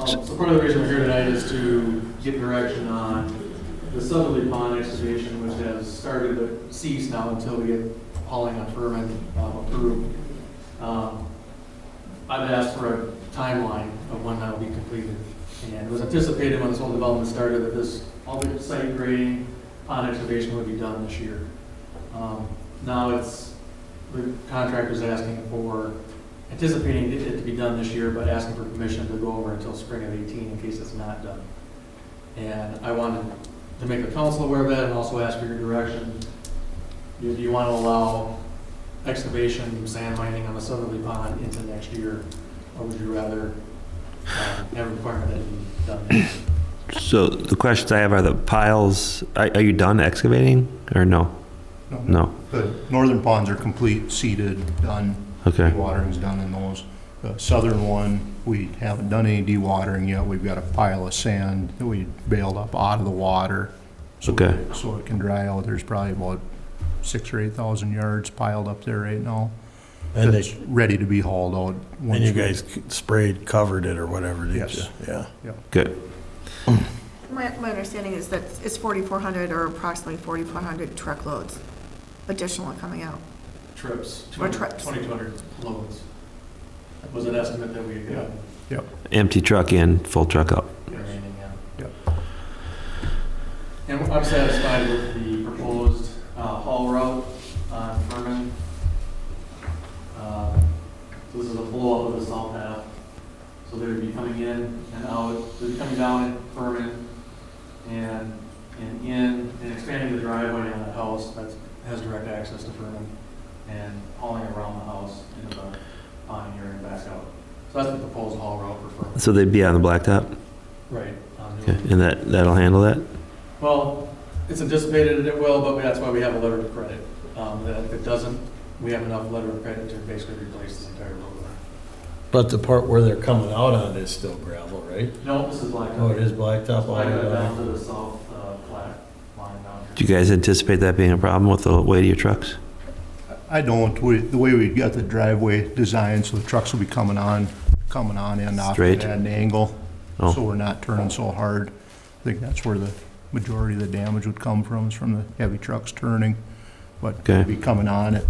So part of the reason we're here tonight is to get direction on the southerly pond excavation, which has started but ceased now until we get hauling on Furman approved. I've asked for a timeline of when that will be completed. And it was anticipated when this whole development started that all the site grading, pond excavation would be done this year. Now the contractor's asking for, anticipating it to be done this year, but asking for permission to go over until spring of 18 in case it's not done. And I wanted to make the council aware of that and also ask for your direction. Do you want to allow excavation, sand mining on the southerly pond into next year? Or would you rather have a requirement that it be done next year? So the questions I have are the piles, are you done excavating or no? No. The northern ponds are complete, seeded, done. Okay. Dewatering's done in those. The southern one, we haven't done any dewatering yet. We've got a pile of sand that we baled up out of the water. Okay. So it can dry out. There's probably about 6,000 or 8,000 yards piled up there right now. And it's ready to be hauled out. And you guys sprayed, covered it or whatever, did you? Yes. Yeah. Good. My understanding is that it's 4,400 or approximately 4,400 truckloads additional coming out. Trips. Or trips. 2,200 loads. That was an estimate that we had gotten. Yep. Empty truck in, full truck out. Remaining, yeah. Yep. And I'm satisfied with the proposed haul route on Furman. So this is a flow up of the salt path. So they would be coming in and out, they'd be coming down in Furman and in and expanding the driveway on the house that has direct access to Furman and hauling around the house into the pond area and back out. So that's the proposed haul route for Furman. So they'd be on the blacktop? Right. Okay. And that'll handle that? Well, it's anticipated that it will, but that's why we have a letter of credit. That if it doesn't, we have enough letter of credit to basically replace this entire road. But the part where they're coming out on is still gravel, right? No, this is blacktop. Oh, it is blacktop all the way Blacktop down down? to the south flat line down here. Do you guys anticipate that being a problem with the weight of your trucks? I don't. The way we got the driveway designed, so the trucks will be coming on and off Straight? at an angle. Oh. So we're not turning so hard. I think that's where the majority of the damage would come from, is from the heavy trucks turning. But Okay. they'll be coming on it.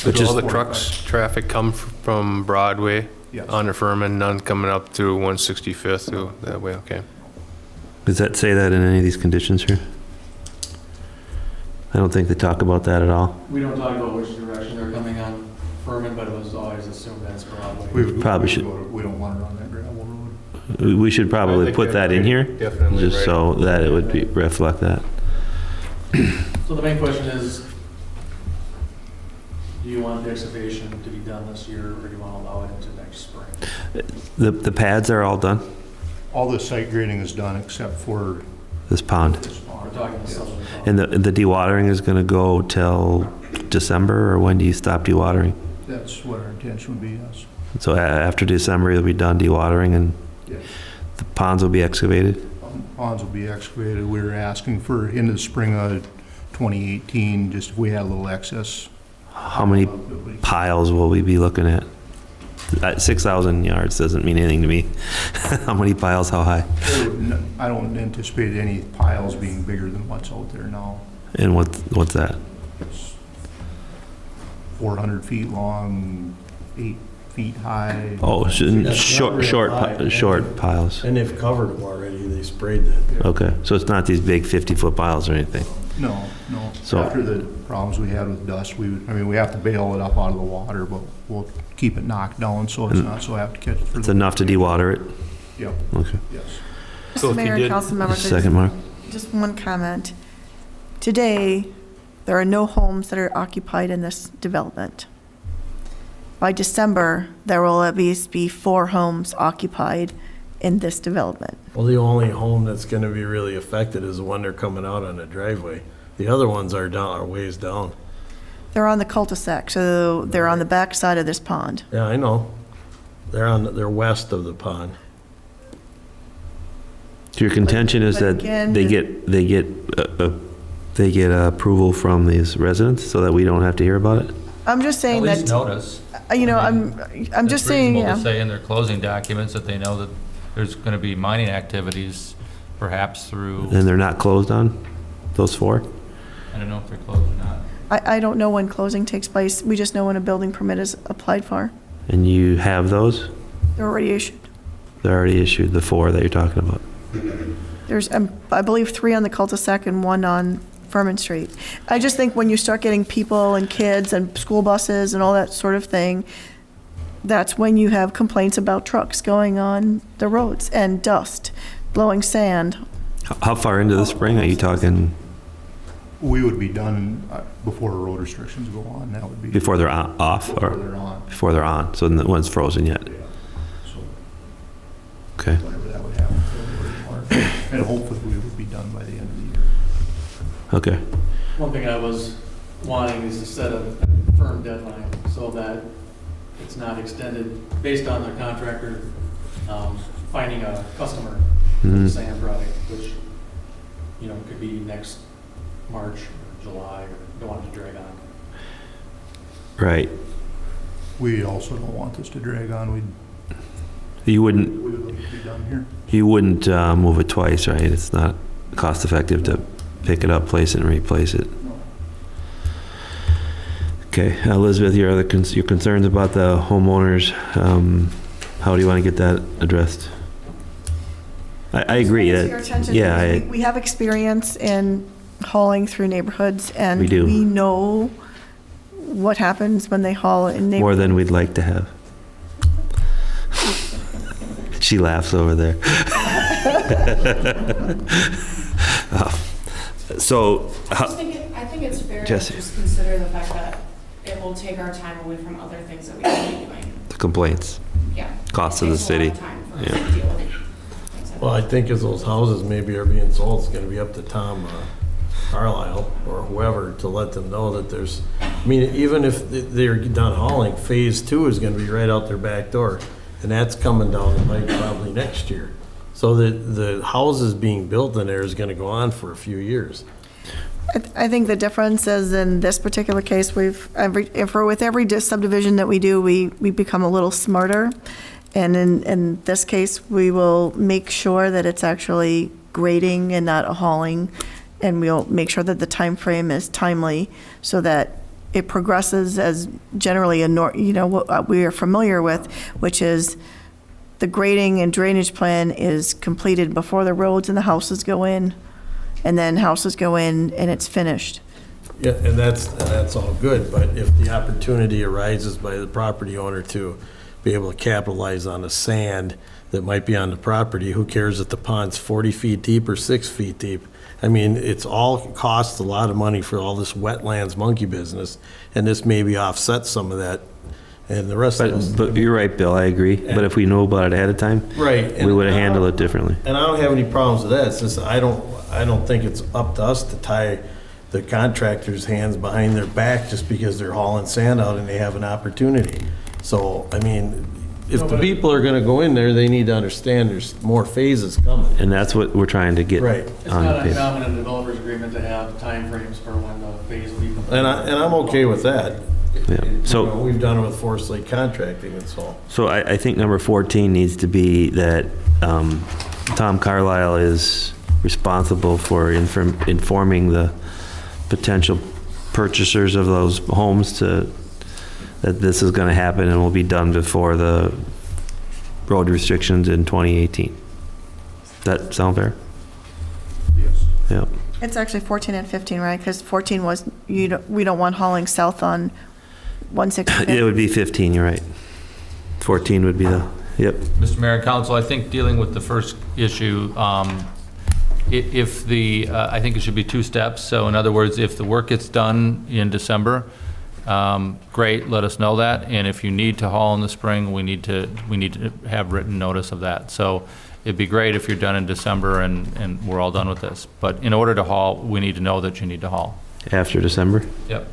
But All the just- trucks, traffic come from Broadway Yes. onto Furman, none coming up through 165th through that way, okay. Does that say that in any of these conditions here? I don't think they talk about that at all. We don't talk about which direction they're coming on Furman, but it was always assumed that it's Broadway. Probably should. We don't want it on that gravel road. We should I probably think put that in here, Definitely just right. so that it would reflect that. So the main question is, do you want the excavation to be done this year, or do you want to allow it into next spring? The pads are all done, All the site grading is done except for this pond? this We're pond. talking the southern part. And the dewatering is gonna go till December, or when do you stop dewatering? That's what our intention would be, yes. So after December, you'll be done dewatering and Yes. the ponds will be excavated? Ponds will be excavated. We were asking for into the spring of 2018, just if we had a little excess. How many piles will we be looking at? 6,000 yards doesn't mean anything to me. How many piles, how high? I don't anticipate any piles being bigger than what's out there now. And what's that? It's 400 feet long, 8 feet high. Oh, short piles. And they've covered them already, they sprayed that. Okay, so it's not these big 50-foot piles or anything? No. So- After the problems we had with dust, we have to bail it up out of the water, but we'll keep it knocked down so it's not so apt to catch. It's enough to dewater it? Yep, Okay. yes. So Mr. if you Mayor, did- council members, Second, Mark? just one comment. Today, there are no homes that are occupied in this development. By December, there will at least be 4 homes occupied in this development. Well, the only home that's gonna be really affected is the one they're coming out on the driveway. The other ones are down, are ways down. They're on the cul-de-sac, so they're on the back side of this pond. Yeah, I know. They're west of the pond. So your contention is But that again, they get approval from these residents so that we don't have to hear about it? I'm just At saying least that, notice. I'm just saying, It's reasonable to yeah. say in their closing documents that they know that there's going to be mining activities perhaps through, And they're not closed on, those 4? I don't know if they're closed or not. I don't know when closing takes place. We just know when a building permit is applied for. And you have those? They're already issued. They're already issued, the 4 that you're talking about? There's, I believe, 3 on the cul-de-sac and 1 on Furman Street. I just think when you start getting people and kids and school buses and all that sort of thing, that's when you have complaints about trucks going on the roads and dust, blowing sand. How far into the spring are you talking, We would be done before the road restrictions go on, that would be. before they're off? Before Or they're on, before they're on, so the one's frozen yet? so Okay. whenever that would happen, February, March. And hopefully we would be done by the end of the year. Okay. One thing I was wanting is to set a firm deadline so that it's not extended based on the contractor finding a customer for the sand product, which, could be next March or July, or don't want it to drag on. Right. We also don't want this to drag on, You wouldn't, we would like to be done here. you wouldn't move it twice, right? It's not cost effective to pick it up, place it, and replace it. Okay, Elizabeth, your concerns about the homeowners, how do you want to get that addressed? I agree Bring it to that, your attention yeah, because we have experience in hauling through neighborhoods, and We do. we know what happens when they haul in neighborhoods. more than we'd like to have. She laughs over there. So, I think it's fair to Jesse. just consider the fact that it will take our time away from other things that we could be doing. the complaints, Yeah. cost It of the takes a lot city. of time for us Yeah. to deal with things like Well, I that. think as those houses maybe are being sold, it's gonna be up to Tom Carlisle or whoever to let them know that there's, even if they're done hauling, phase 2 is gonna be right out their back door. And that's coming down the pike probably next year. So the houses being built in there is gonna go on for a few years. I think the difference is in this particular case, with every subdivision that we do, we become a little smarter. And in this case, we will make sure that it's actually grading and not a hauling. And we'll make sure that the time frame is timely so that it progresses as generally what we are familiar with, which is the grading and drainage plan is completed before the roads and the houses go in, and then houses go in and it's finished. Yeah, and that's all good, but if the opportunity arises by the property owner to be able to capitalize on the sand that might be on the property, who cares if the pond's 40 feet deep or 6 feet deep? I mean, it's all costs a lot of money for all this wetlands monkey business, and this maybe offsets some of that, and the rest of us. But you're right, Bill, I agree. But if we knew about it ahead of time, Right. we would have handled it differently. And I don't have any problems with that, it's just I don't think it's up to us to tie the contractor's hands behind their back just because they're hauling sand out and they have an opportunity. So, I mean, if the people are gonna go in there, they need to understand there's more phases coming. And that's what we're trying to get Right. It's on not paper. uncommon in a developer's agreement to have timeframes for when the phase will be completed. And I'm okay with that. Yeah. So- You know, we've done it with Forest Lake Contracting and so. So I think number 14 needs to be that Tom Carlisle is responsible for informing the potential purchasers of those homes to that this is gonna happen and will be done before the road restrictions in 2018. That sound fair? Yes. Yeah. It's actually 14 and 15, right? Because 14 was, we don't want hauling south on 165. It would be 15, you're right. 14 would be the, yep. Mr. Mayor and Council, I think dealing with the first issue, if the, I think it should be 2 steps. So in other words, if the work gets done in December, great, let us know that. And if you need to haul in the spring, we need to have written notice of that. So it'd be great if you're done in December and we're all done with this. But in order to haul, we need to know that you need to haul. After December? Yep.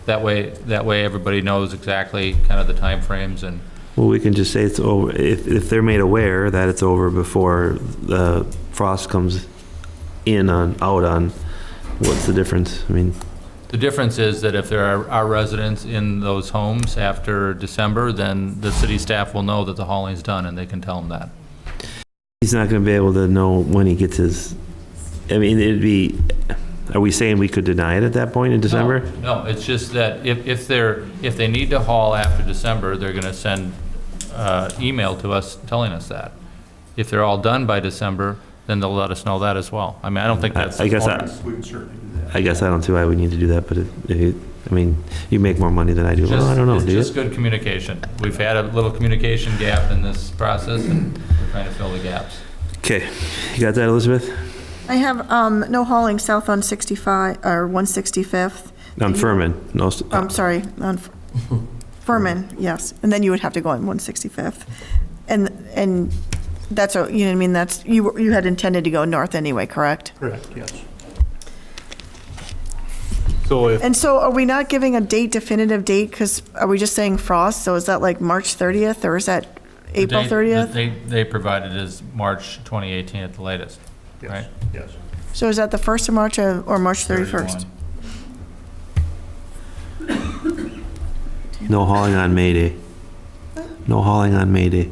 That way everybody knows exactly kind of the timeframes and. Well, we can just say it's over, if they're made aware that it's over before the frost comes out on, what's the difference? I mean, The difference is that if there are residents in those homes after December, then the city staff will know that the hauling's done and they can tell them that. he's not gonna be able to know when he gets his, I mean, are we saying we could deny it at that point in December? No, it's just that if they need to haul after December, they're gonna send email to us telling us that. If they're all done by December, then they'll let us know that as well. I mean, I don't think that's. I guess We can certainly do that. I guess I don't see why we need to do that, but I mean, you make more money than I do. Well, I don't know, It's do you? just good communication. We've had a little communication gap in this process, and we're trying to fill the gaps. Okay, you got that, Elizabeth? I have no hauling south on 65, or 165th. On Furman, no. I'm sorry, on Furman, yes. And then you would have to go on 165th. And that's, you know what I mean, that's, you had intended to go north anyway, correct? Correct, yes. So if, And so are we not giving a definitive date, because are we just saying frost? So is that like March 30th, or is that April The date 30th? that They provided is March 2018 at the latest, Yes, right? yes. So is that the 1st of March or March 31st? No hauling on May Day. No hauling on May Day.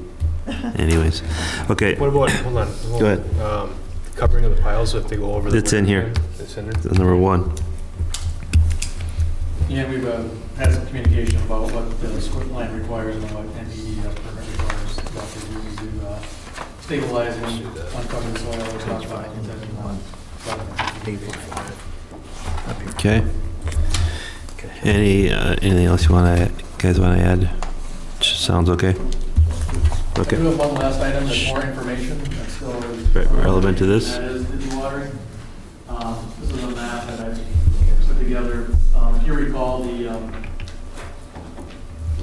Anyways, okay, what about, hold on. Go ahead. Covering of the piles if they go over the. It's in here. It's in there? that's number 1. Yeah, we've had some communication about what the SWIP line requires and what NPD permit requires. What they do to stabilize and uncover the soil. We talked about it. Okay. Anything else guys want to add? Sounds okay? I Okay. do have one last item, that's more information, that's still. Relevant to this? That is the dewatering. This is a map that I put together. If you recall, the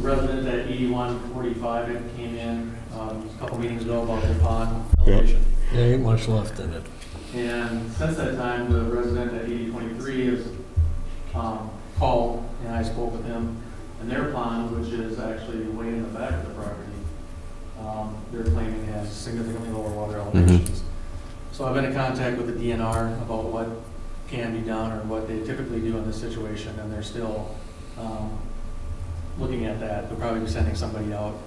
resident at 8145 that came in a couple meetings ago about their pond elevation. There ain't much left in it. And since that time, the resident at 8023 has called, and I spoke with him, and their pond, which is actually way in the back of the property, they're claiming has significantly lower water elevations. So I've been in contact with the DNR about what can be done or what they typically do in this situation, and they're still looking at that. They'll probably be sending somebody out.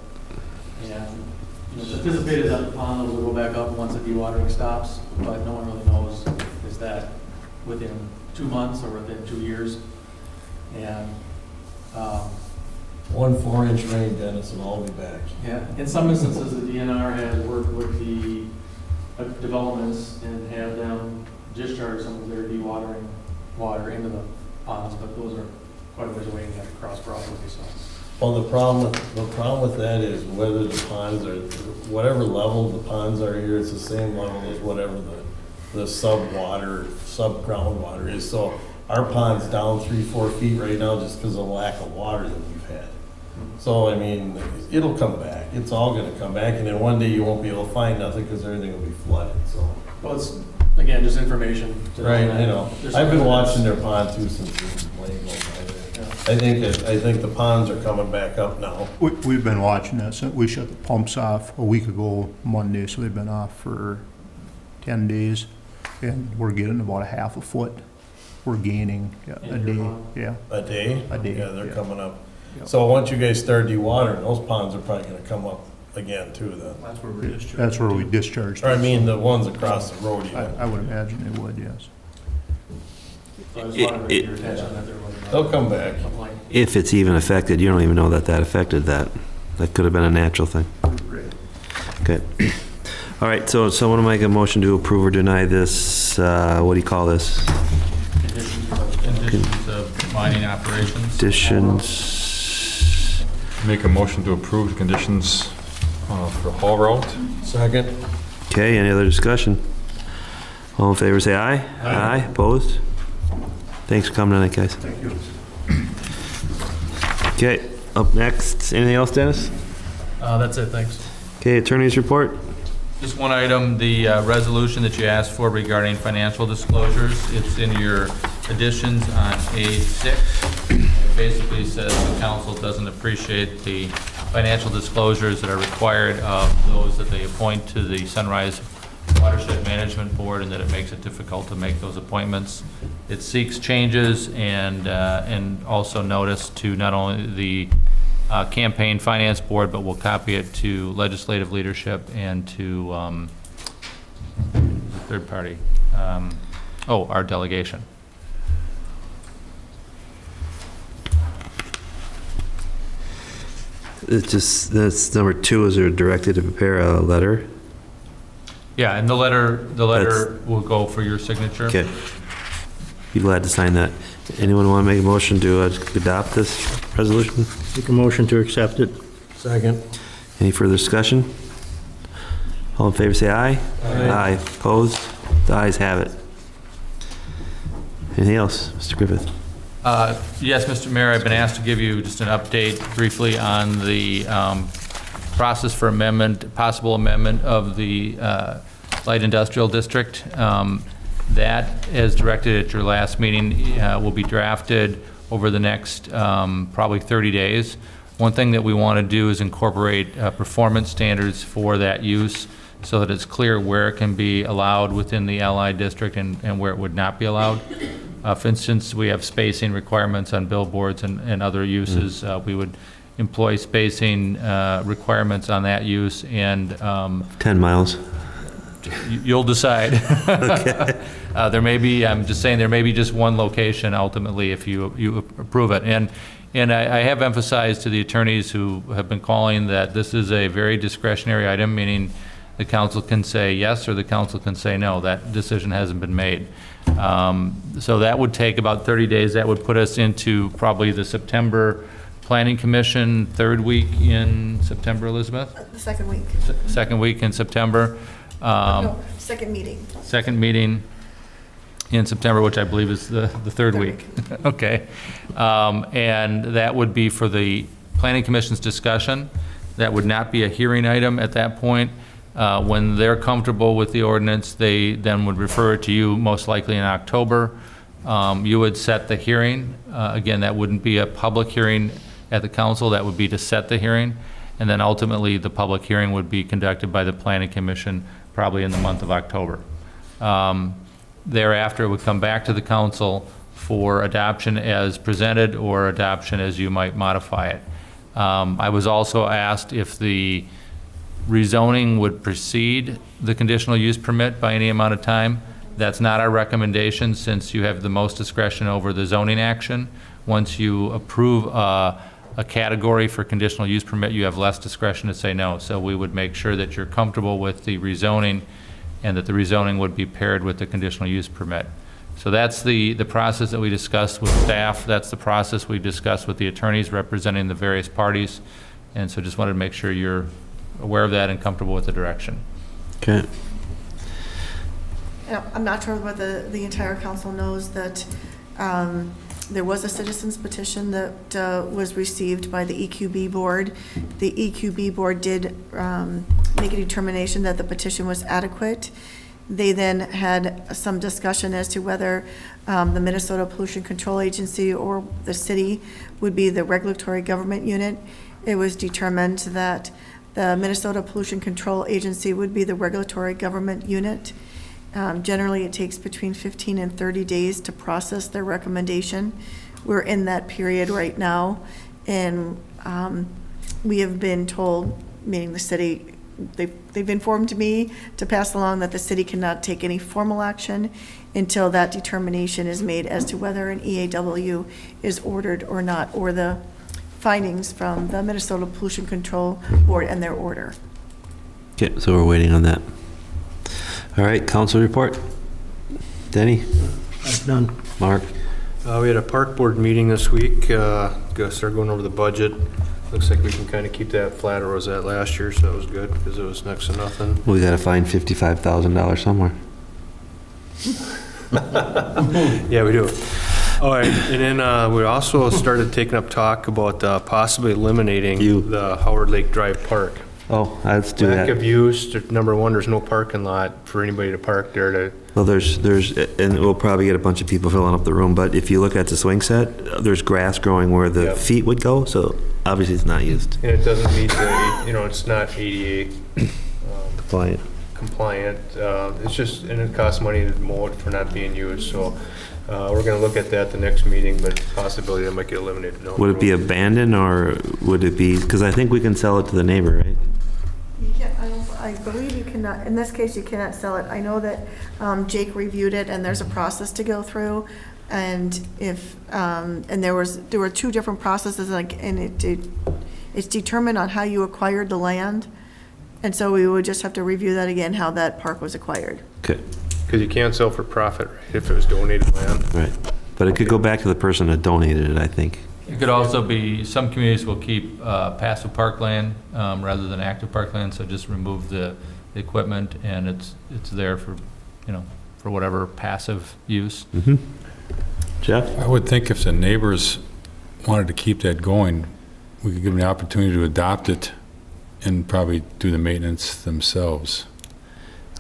And it's anticipated that the pond will go back up once the dewatering stops, but no one really knows, is that within 2 months or within 2 years? And, 1 4-inch rain, Dennis, and I'll be back. yeah, in some instances, the DNR has worked with the developments and have them discharge some of their dewatering water into the ponds, but those are quite a ways away and have to cross properly, so. Well, the problem with that is whether the ponds are, whatever level the ponds are here, it's the same level as whatever the sub-ground water is. So our pond's down 3-4 feet right now just because of the lack of water that we've had. So, I mean, it'll come back. It's all gonna come back, and then one day you won't be able to find nothing because everything will be flooded, so. Well, it's, again, just information. to Right, that you know, there's I've been some watching their evidence. pond too since the plane goes by there. I think the ponds are coming back up now. We've been watching this. We shut the pumps off a week ago Monday, so they've been off for 10 days. And we're getting about a half a foot. We're gaining a day, yeah. A day? A day, Yeah, they're yeah. coming up. Yep. So once you guys start dewatering, those ponds are probably gonna come up again too then. That's where we discharge. That's where we discharged. Or I mean, the ones across the road even. I would imagine they would, yes. So I just wanted to bring your attention that there was. They'll come back. If it's even affected, you don't even know that that affected that. That could have been a natural thing. Okay. All right, so someone will make a motion to approve or deny this, what do you call this? Conditions of mining operations. Conditions. Make a motion to approve the conditions for haul route. Second. Okay, any other discussion? All in favor, say aye. Aye. Opposed? Thanks for coming tonight, guys. Thank you. Okay, up next, anything else, Dennis? That's it, thanks. Okay, attorney's report. Just one item, the resolution that you asked for regarding financial disclosures. It's in your additions on A6. It basically says the council doesn't appreciate the financial disclosures that are required of those that they appoint to the Sunrise Watershed Management Board, and that it makes it difficult to make those appointments. It seeks changes and also notice to not only the Campaign Finance Board, but we'll copy it to legislative leadership and to the third party, our delegation. It's just, that's number 2, is they're directed to prepare a letter. Yeah, and the letter will go for your signature. Okay. Be glad to sign that. Anyone want to make a motion to adopt this resolution? Make a motion to accept it. Second. Any further discussion? All in favor, say aye. Aye. Opposed? The ayes have it. Anything else, Mr. Griffith? Yes, Mr. Mayor, I've been asked to give you just an update briefly on the process for possible amendment of the light industrial district. That, as directed at your last meeting, will be drafted over the next probably 30 days. One thing that we want to do is incorporate performance standards for that use so that it's clear where it can be allowed within the LI district and where it would not be allowed. For instance, we have spacing requirements on billboards and other uses. We would employ spacing requirements on that use, and 10 miles. You'll decide. Okay. There may be, I'm just saying, there may be just one location ultimately if you approve it. And I have emphasized to the attorneys who have been calling that this is a very discretionary item, meaning the council can say yes or the council can say no. That decision hasn't been made. So that would take about 30 days. That would put us into probably the September Planning Commission third week in September, Elizabeth? The second week. Second week in September. No, second meeting. Second meeting in September, which I believe is the third week. Okay. And that would be for the Planning Commission's discussion. That would not be a hearing item at that point. When they're comfortable with the ordinance, they then would refer it to you, most likely in October. You would set the hearing. Again, that wouldn't be a public hearing at the council. That would be to set the hearing. And then ultimately, the public hearing would be conducted by the Planning Commission probably in the month of October. Thereafter, it would come back to the council for adoption as presented or adoption as you might modify it. I was also asked if the rezoning would precede the conditional use permit by any amount of time. That's not our recommendation, since you have the most discretion over the zoning action. Once you approve a category for conditional use permit, you have less discretion to say no. So we would make sure that you're comfortable with the rezoning and that the rezoning would be paired with the conditional use permit. So that's the process that we discussed with staff. That's the process we discussed with the attorneys representing the various parties. And so just wanted to make sure you're aware of that and comfortable with the direction. Okay. I'm not sure whether the entire council knows that there was a citizens petition that was received by the EQB board. The EQB board did make a determination that the petition was adequate. They then had some discussion as to whether the Minnesota Pollution Control Agency or the city would be the regulatory government unit. It was determined that the Minnesota Pollution Control Agency would be the regulatory government unit. Generally, it takes between 15 and 30 days to process their recommendation. We're in that period right now, and we have been told, meaning the city, they've informed me to pass along that the city cannot take any formal action until that determination is made as to whether an EAW is ordered or not, or the findings from the Minnesota Pollution Control Board and their order. Okay, so we're waiting on that. All right, council report. Denny? None. Mark? We had a park board meeting this week, gonna start going over the budget. Looks like we can kind of keep that flat where it was at last year, so that was good, because it was next to nothing. We gotta find $55,000 somewhere. Yeah, we do. All right, and then we also started taking up talk about possibly eliminating the Howard Lake Drive Park. Oh, let's do Lack that. of use, number one, there's no parking lot for anybody to park there to. Well, there's, and we'll probably get a bunch of people filling up the room, but if you look at the swing set, there's grass growing where the Yep. feet would go, so obviously it's not used. And it doesn't meet the, it's not ADA Compliant. compliant. It's just, and it costs money to mow it for not being used, so we're gonna look at that the next meeting, but possibility that might get eliminated. down the Would it be road. abandoned, or would it be, because I think we can sell it to the neighbor, right? You can't, I believe you cannot, in this case, you cannot sell it. I know that Jake reviewed it, and there's a process to go through. And if, and there were two different processes, and it's determined on how you acquired the land. And so we would just have to review that again, how that park was acquired. Okay, Because you can't sell for profit, right, if it was donated land. right. But it could go back to the person that donated it, I think. It could also be, some communities will keep passive parkland rather than active parkland, so just remove the equipment and it's there for, for whatever passive use. Mm-hmm. Jeff? I would think if the neighbors wanted to keep that going, we could give them the opportunity to adopt it and probably do the maintenance themselves.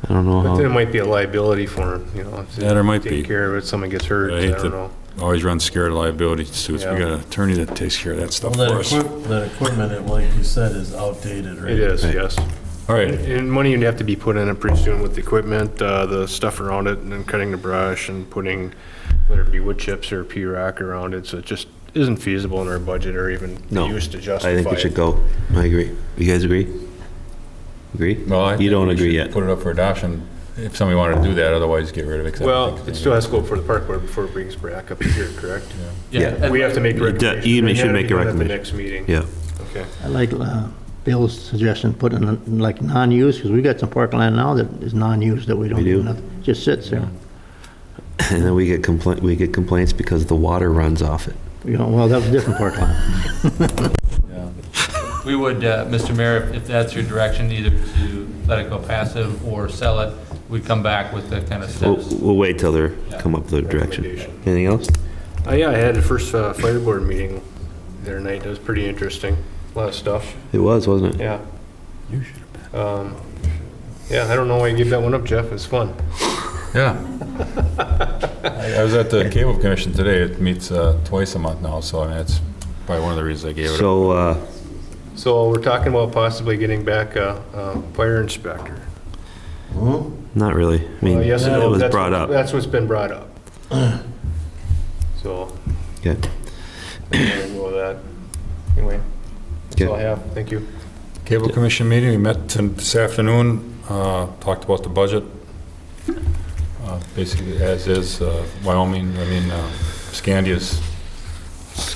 I don't know But then it how, might be a liability for them, if they Yeah, there might take be. care of it, someone gets hurt, I I hate don't to know. always run scared of liability suits. We Yeah. got an attorney that takes care of that stuff Well, for us. that equipment, like you said, is outdated, right? It is, Right. yes. All right, And money would have to be put in it pretty soon with the equipment, the stuff around it, and then cutting the brush and putting, whether it be wood chips or P-rock around it, so it just isn't feasible in our budget or even No, used to justify I think it it. should go. I agree. You guys agree? Agree? well, I You think don't we agree should yet. put it up for adoption if somebody wanted to do that, otherwise get rid of it. 'cause I Well, don't think it it's still has to go for the park board before it brings back up here, correct? Yeah. We have to make You recommendations. should and make that'll a be done recommendation. At the next meeting. Yeah. Okay. I like Bill's suggestion, putting in like non-use, because we got some park land now that is non-use that we don't We do? do nothing, just sits there. And then we get complaints because the water runs off it. Well, that was a different park land. We would, Mr. Mayor, if that's your direction, either to let it go passive or sell it, we'd come back with the kind of steps. We'll wait till they come up with a direction. Recommendation. Anything else? Yeah, I had the first fire board meeting the other night. It was pretty interesting. A lot of stuff. It was, wasn't it? Yeah. You should have been. Yeah, I don't know why you gave that one up, Jeff. It's fun. Yeah. I was at the Cable Commission today. It meets twice a month now, so I mean, that's probably one of the reasons I gave it up. So, So we're talking about possibly getting back a fire inspector. not really. I mean, Yes and it no. was That's brought what- up. That's what's been brought up. So, Okay. I'm go with that. Anyway, that's all I have. Thank you. Cable Commission meeting, we met this afternoon, talked about the budget. Basically, as is, Wyoming, Scandia's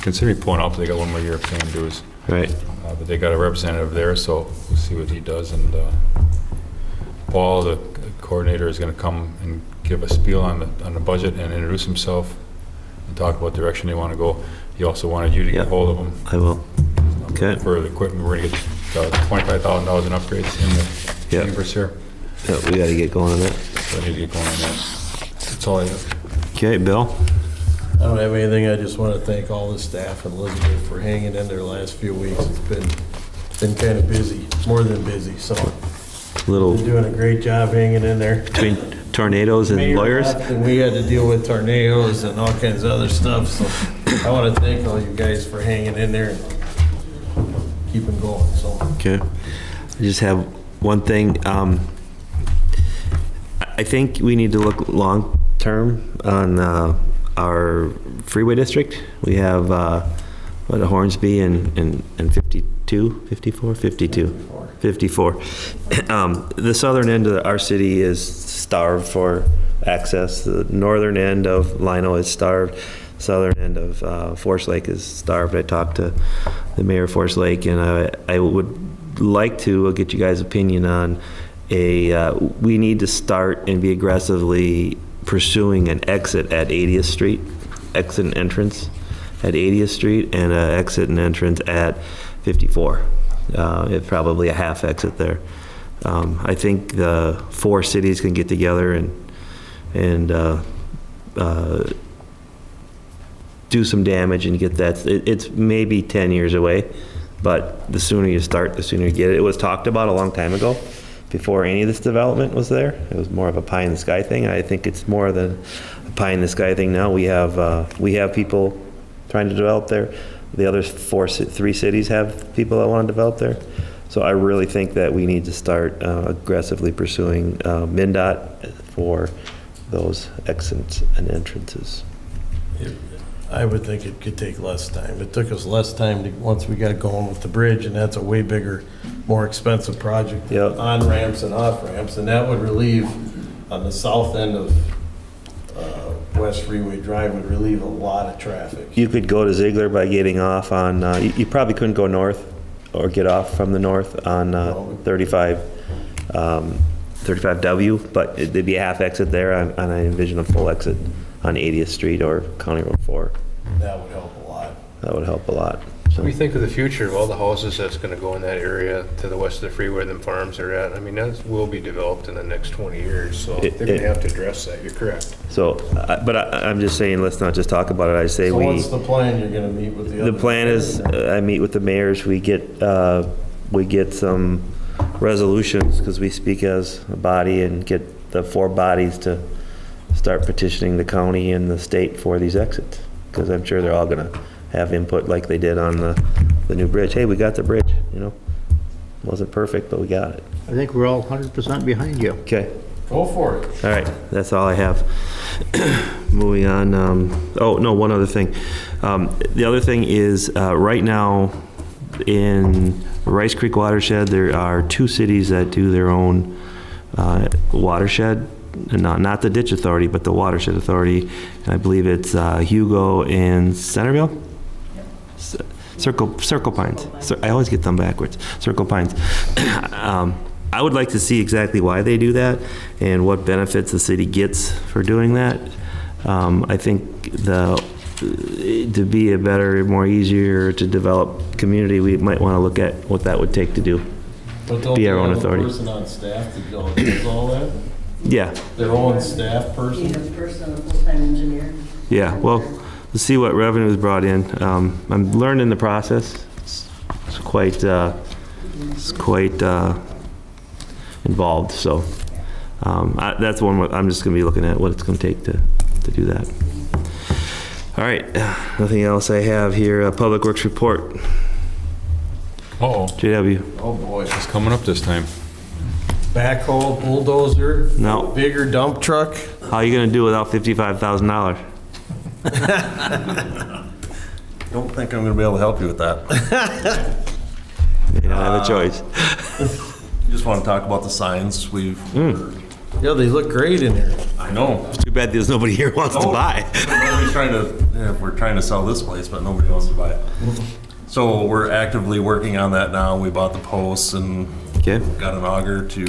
considering pulling out, they got one more year of paying dues. Right. But they got a representative there, so we'll see what he does. And Paul, the coordinator, is gonna come and give a spiel on the budget and introduce himself and talk about the direction they wanna go. He also wanted you to get Yep. hold of him. I will. Okay. For the equipment, we're gonna get $25,000 in upgrades in the Yep. chambers here. Yeah, we gotta get going on that. So I need to get going on that. That's all I have. Okay, Bill? I don't have anything. I just want to thank all the staff and Elizabeth for hanging in there the last few weeks. It's been kind of busy, more than busy, so Little you're doing a great job hanging in there. between tornadoes and Mayor lawyers? left, and we had to deal with tornadoes and all kinds of other stuff, so I want to thank all you guys for hanging in there and keeping going, so. Okay. I just have one thing. I think we need to look long-term on our freeway district. We have, Hornsby and 52, 54, 52. 54. The southern end of our city is starved for access. The northern end of Lino is starved. Southern end of Forest Lake is starved. I talked to the mayor of Forest Lake, and I would like to get you guys' opinion on we need to start and be aggressively pursuing an exit at 80th Street, exit and entrance at 80th Street, and an exit and entrance at 54. It's probably a half exit there. I think the 4 cities can get together and do some damage and get that. It's maybe 10 years away, but the sooner you start, the sooner you get it. It was talked about a long time ago, before any of this development was there. It was more of a pie in the sky thing. I think it's more than a pie in the sky thing now. We have people trying to develop there. The other 3 cities have people that want to develop there. So I really think that we need to start aggressively pursuing MnDOT for those exits and entrances. I would think it could take less time. It took us less time once we got going with the bridge, and that's a way bigger, more expensive project. Yep. On ramps and off ramps, and that would relieve, on the south end of West Freeway Drive, would relieve a lot of traffic. You could go to Ziegler by getting off on, you probably couldn't go north or get off from the north on 35W, but there'd be a half exit there, and I envision a full exit on 80th Street or County Road 4. That would help a lot. That would help a lot. So. We think of the future of all the houses that's gonna go in that area to the west of the freeway where them farms are at. I mean, that will be developed in the next 20 years, so they're gonna have to address that, you're correct. So, I'm just saying, let's not just talk about it. I say So what's the plan? You're gonna meet with the other? The plan is, I meet with the mayors, we get some resolutions, because we speak as a body, and get the 4 bodies to start petitioning the county and the state for these exits, because I'm sure they're all gonna have input like they did on the new bridge. Hey, we got the bridge, Wasn't perfect, but we got it. I think we're all 100% behind you. Okay. Go for it. All right, that's all I have. Moving on, one other thing. The other thing is, right now, in Rice Creek watershed, there are 2 cities that do their own watershed, and not the ditch authority, but the watershed authority. And I believe it's Hugo and Centerville? Circle Pines. I always get them backwards. Circle Pines. I would like to see exactly why they do that and what benefits the city gets for doing that. I think to be a better, more easier to develop community, we might want to look at what that would take to do. But don't Be our own they have a authority. person on staff that does all that? Yeah. Their own staff person? Need a person, a full-time engineer. Yeah, well, let's see what revenue is brought in. I'm learning the process. It's quite involved, so that's one I'm just going to be looking at, what it's going to take to do that. All right, nothing else I have here. Public Works report. Uh-oh. JW. Oh, boy. It's coming up this time. Backhoe, bulldozer? No. Bigger dump truck? How are you going to do without $55,000? Don't think I'm gonna be able to help you with that. You don't have a choice. Just want to talk about the signs. Yeah, they look great in here. I know. It's too bad there's nobody here who wants to buy. We're trying to sell this place, but nobody wants to buy it. So we're actively working on that now. We bought the posts and got an auger to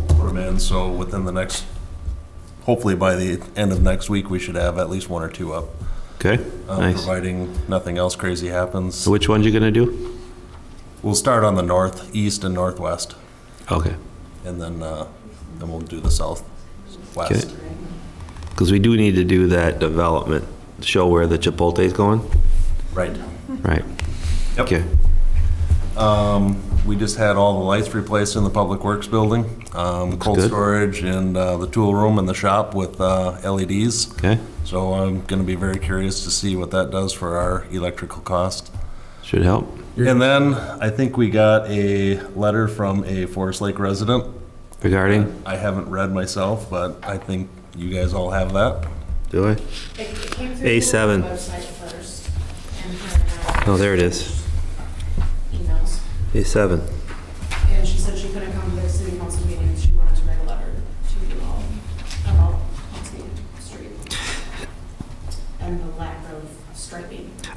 put them in. So within the next, hopefully by the end of next week, we should have at least 1 or 2 up. Okay, nice. Providing nothing else crazy happens. So which ones you going to do? We'll start on the northeast and northwest. Okay. And then we'll do the southwest. Okay. Because we do need to do that development, show where the Chipotle is going. Right. Right. Yep. Okay. We just had all the lights replaced in the Public Works building, cold good. storage and the tool room and the shop with LEDs. Okay. So I'm going to be very curious to see what that does for our electrical cost. Should help. And then I think we got a letter from a Forest Lake resident. Regarding? I haven't read myself, but I think you guys all have that. Do I? It came through A7. the website first, and her Oh, there it is. emails. A7. And she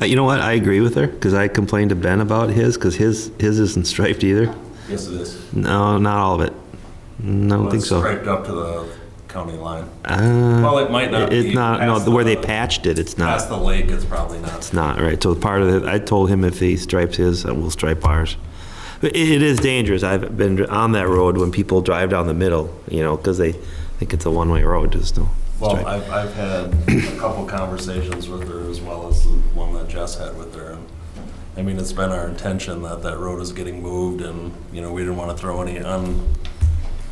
You know what, I agree with her, because I complained to Ben about his, because his isn't striped either. Yes, it is. No, not all of it. No, I don't think It's so. striped up to the county line. Well, it might not It's be. not, no, past where they the- patched it, it's Past not. the lake, it's probably not. It's not, right, so part of it, I told him if he stripes his, we'll stripe ours. But it is dangerous, I've been on that road when people drive down the middle, you know, because they think it's a one-way road, just no Well, stripe. I've had a couple conversations with her as well as the one that Jess had with her. And I mean, it's been our intention that that road is getting moved and, you know, we didn't want to throw any on.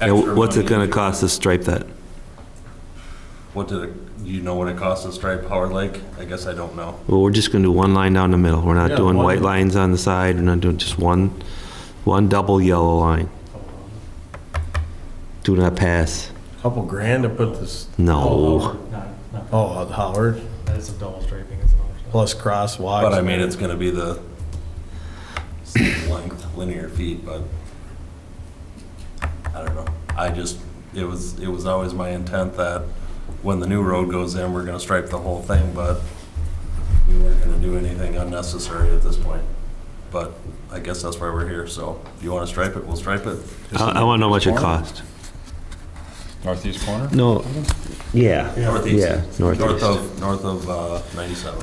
Yeah, what's it gonna cost to stripe that? What did it, do you know what it costs to stripe Howard Lake? I guess I don't know. Well, we're just gonna do one line down the middle, we're not Yeah, doing one. white lines on the side, we're not doing just one double yellow line. Do not pass. Couple grand to put this, No. oh, Howard, That is a double striping, it's another stuff. plus crosswalks. But I mean, it's gonna be the same length, linear feet, but I don't know. It was always my intent that when the new road goes in, we're gonna stripe the whole thing, but we weren't gonna do anything unnecessary at this point. But I guess that's why we're here, so if you wanna stripe it, we'll stripe it. I wanna know how much it cost. Northeast corner? No, yeah. Northeast. Yeah, northeast. North of 97.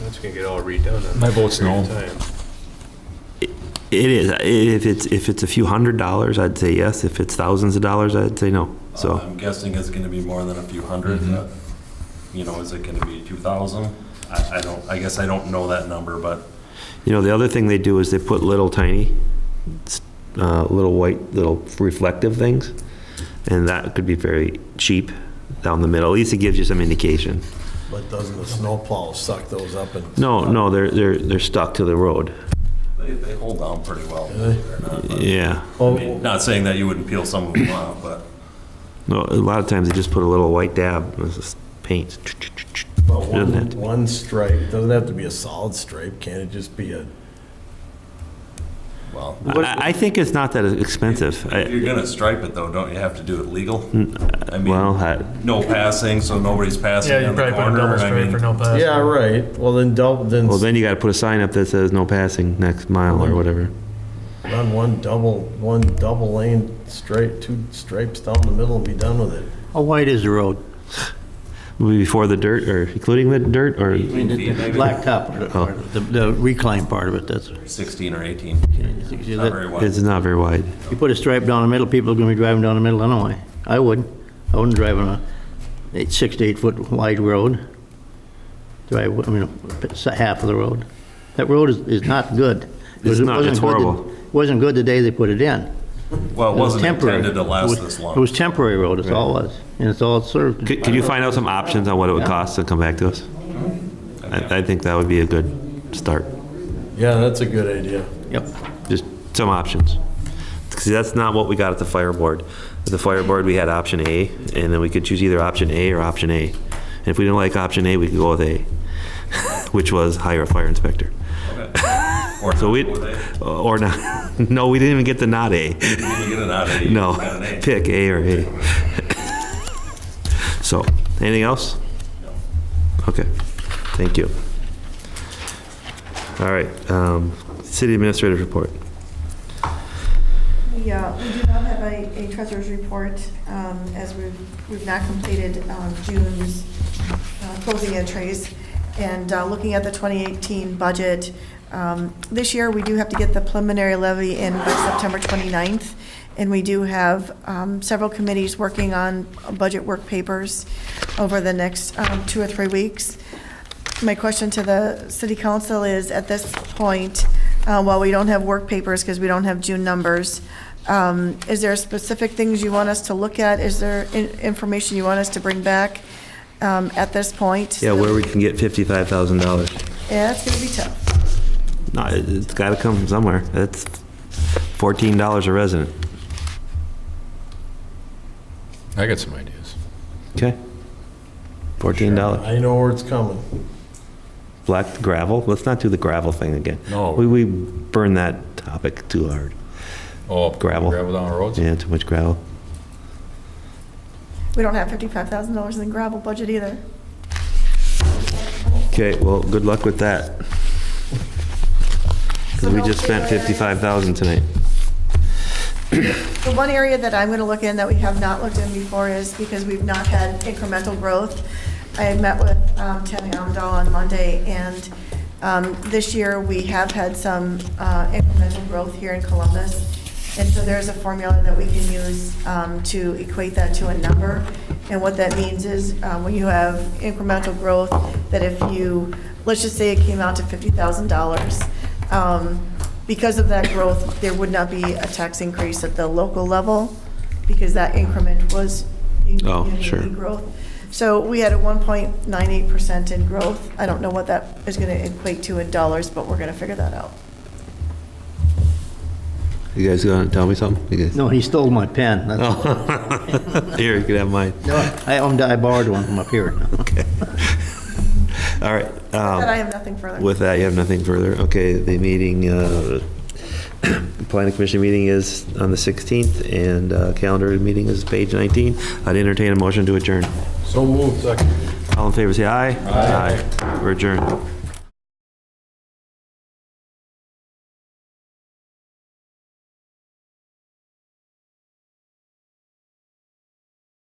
That's gonna get all redone. in My vote's a period no. of time. It is, if it's a few $100s, I'd say yes, if it's thousands of dollars, I'd say no, so. I'm guessing it's gonna be more than a few hundred. You know, is it gonna be 2,000? I guess I don't know that number, but You know, the other thing they do is they put little tiny, little white, little reflective things, and that could be very cheap down the middle. At least it gives you some indication. But doesn't the snowplow suck those up and? No, they're stuck to the road. they hold down pretty well. believe it or not, but- Yeah. I mean, not saying that you wouldn't peel some of them off, but No, a lot of times they just put a little white dab, it's just paint. Well, It doesn't have to- one stripe, it doesn't have to be a solid stripe, can't it just be a? well, I think it's not that expensive. if you're gonna stripe it though, don't you have to do it legal? I mean, Well, no passing, so nobody's passing Yeah, you on the probably put a corner. double I stripe mean, for no pass. Yeah, right, well then well, then you gotta put a sign up that says no passing next mile or whatever. run one double lane straight, two stripes down the middle and be done with it. How wide is the road? Before the dirt, or including the dirt, or? I mean, the blacktop, or the recline part of it, that's, 16 or 18. see, Not that- very wide. It's not very wide. you put a stripe down the middle, people are gonna be driving down the middle anyway. I wouldn't drive on a 6 to 8 foot wide road. It's half of the road. That road is not good. It's not, wasn't it's good the- horrible. Wasn't good the day they put it in. Well, it was wasn't temporary. intended to It last was- this long. It was temporary road, that's all it was, and it's all it served. Could you find out some options on what it would cost and come back to us? I think that would be a good start. Yeah, that's a good idea. Yep. Just some options. See, that's not what we got at the fire board. At the fire board, we had option A, and then we could choose either option A or option A. And if we didn't like option A, we could go with A, which was hire a fire inspector. Or So not, we, or they- or not, no, we didn't even get the not A. You didn't get an odd A, you No, got an A. pick A or A. So, anything else? Okay, thank you. All right, city administrator's report. We do not have a treasurer's report, as we've not completed June's closing entries. And looking at the 2018 budget, this year, we do have to get the preliminary levy in by September 29th. And we do have several committees working on budget work papers over the next 2 or 3 weeks. My question to the city council is, at this point, while we don't have work papers because we don't have June numbers, is there specific things you want us to look at? Is there information you want us to bring back at this point? Yeah, where we can get $55,000. Yeah, it's gonna be tough. No, it's gotta come from somewhere. That's $14 a resident. I got some ideas. Okay. $14. I know where it's coming. Black gravel? Let's not do the gravel thing again. No. We burned that topic too hard. Oh, Gravel. Gravel down the roads? Yeah, too much gravel. We don't have $55,000 in the gravel budget either. Okay, well, good luck with that. Because we just spent 55,000 tonight. The one area that I'm going to look in that we have not looked in before is because we've not had incremental growth. I had met with Tim Amdahl on Monday, and this year we have had some incremental growth here in Columbus. And so there's a formula that we can use to equate that to a number. And what that means is when you have incremental growth, that if you, let's just say it came out to $50,000, because of that growth, there would not be a tax increase at the local level because that increment was community growth. So we had a 1.98% in growth. I don't know what that is going to equate to in dollars, but we're going to figure that out. You guys gonna tell me something? You guys? No, he stole my pen. That's Here, you can have mine. I borrowed one from up here. Okay. All right. But I have nothing further. With that, you have nothing further. Okay, the meeting, planning commission meeting is on the 16th, and calendar meeting is page 19. I'd entertain a motion to adjourn. So moved, second. All in favor, say aye. Aye. We're adjourned.